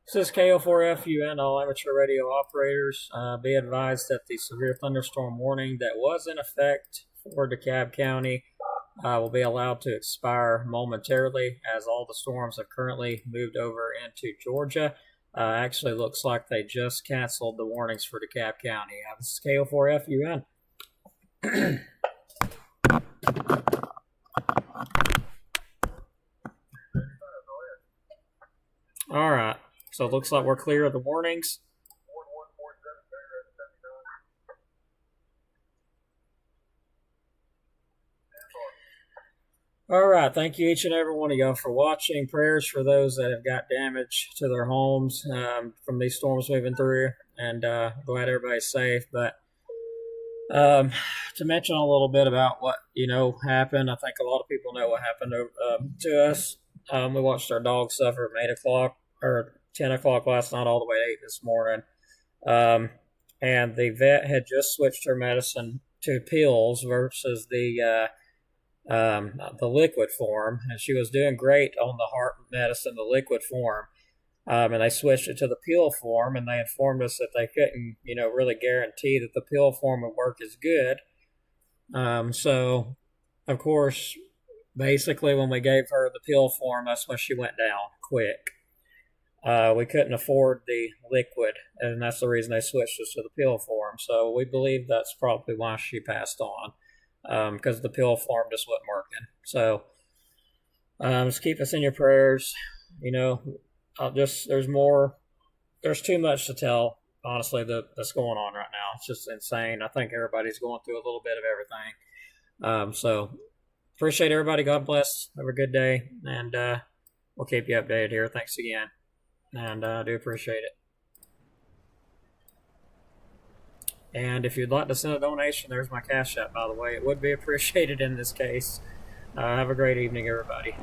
Speaker 1: This is KO4FUN, all amateur radio operators. Be advised that the severe thunderstorm warning that was in effect for DeKalb County will be allowed to expire momentarily as all the storms have currently moved over into Georgia. Actually looks like they just canceled the warnings for DeKalb County. This is KO4FUN. All right. So it looks like we're clear of the warnings. All right. Thank you, each and every one of y'all, for watching. Prayers for those that have got damage to their homes from these storms we've been through. And glad everybody's safe. But to mention a little bit about what, happened, I think a lot of people know what happened to us. We watched our dog suffer from 8 o'clock or 10 o'clock last night all the way to 8 this morning. And the vet had just switched her medicine to pills versus the liquid form, and she was doing great on the heart medicine, the liquid form. And they switched it to the pill form, and they informed us that they couldn't, really guarantee that the pill form would work as good. So, of course, basically when we gave her the pill form, that's when she went down quick. We couldn't afford the liquid, and that's the reason they switched us to the pill form. So we believe that's probably why she passed on, because the pill form just wasn't working. So just keep us in your prayers. There's too much to tell, honestly, that's going on right now. It's just insane. I think everybody's going through a little bit of everything. So appreciate everybody. God bless. Have a good day, and we'll keep you updated here. Thanks again. And I do appreciate it. And if you'd like to send a donation, there's my Cash App, by the way. It would be appreciated in this case. Have a great evening, everybody.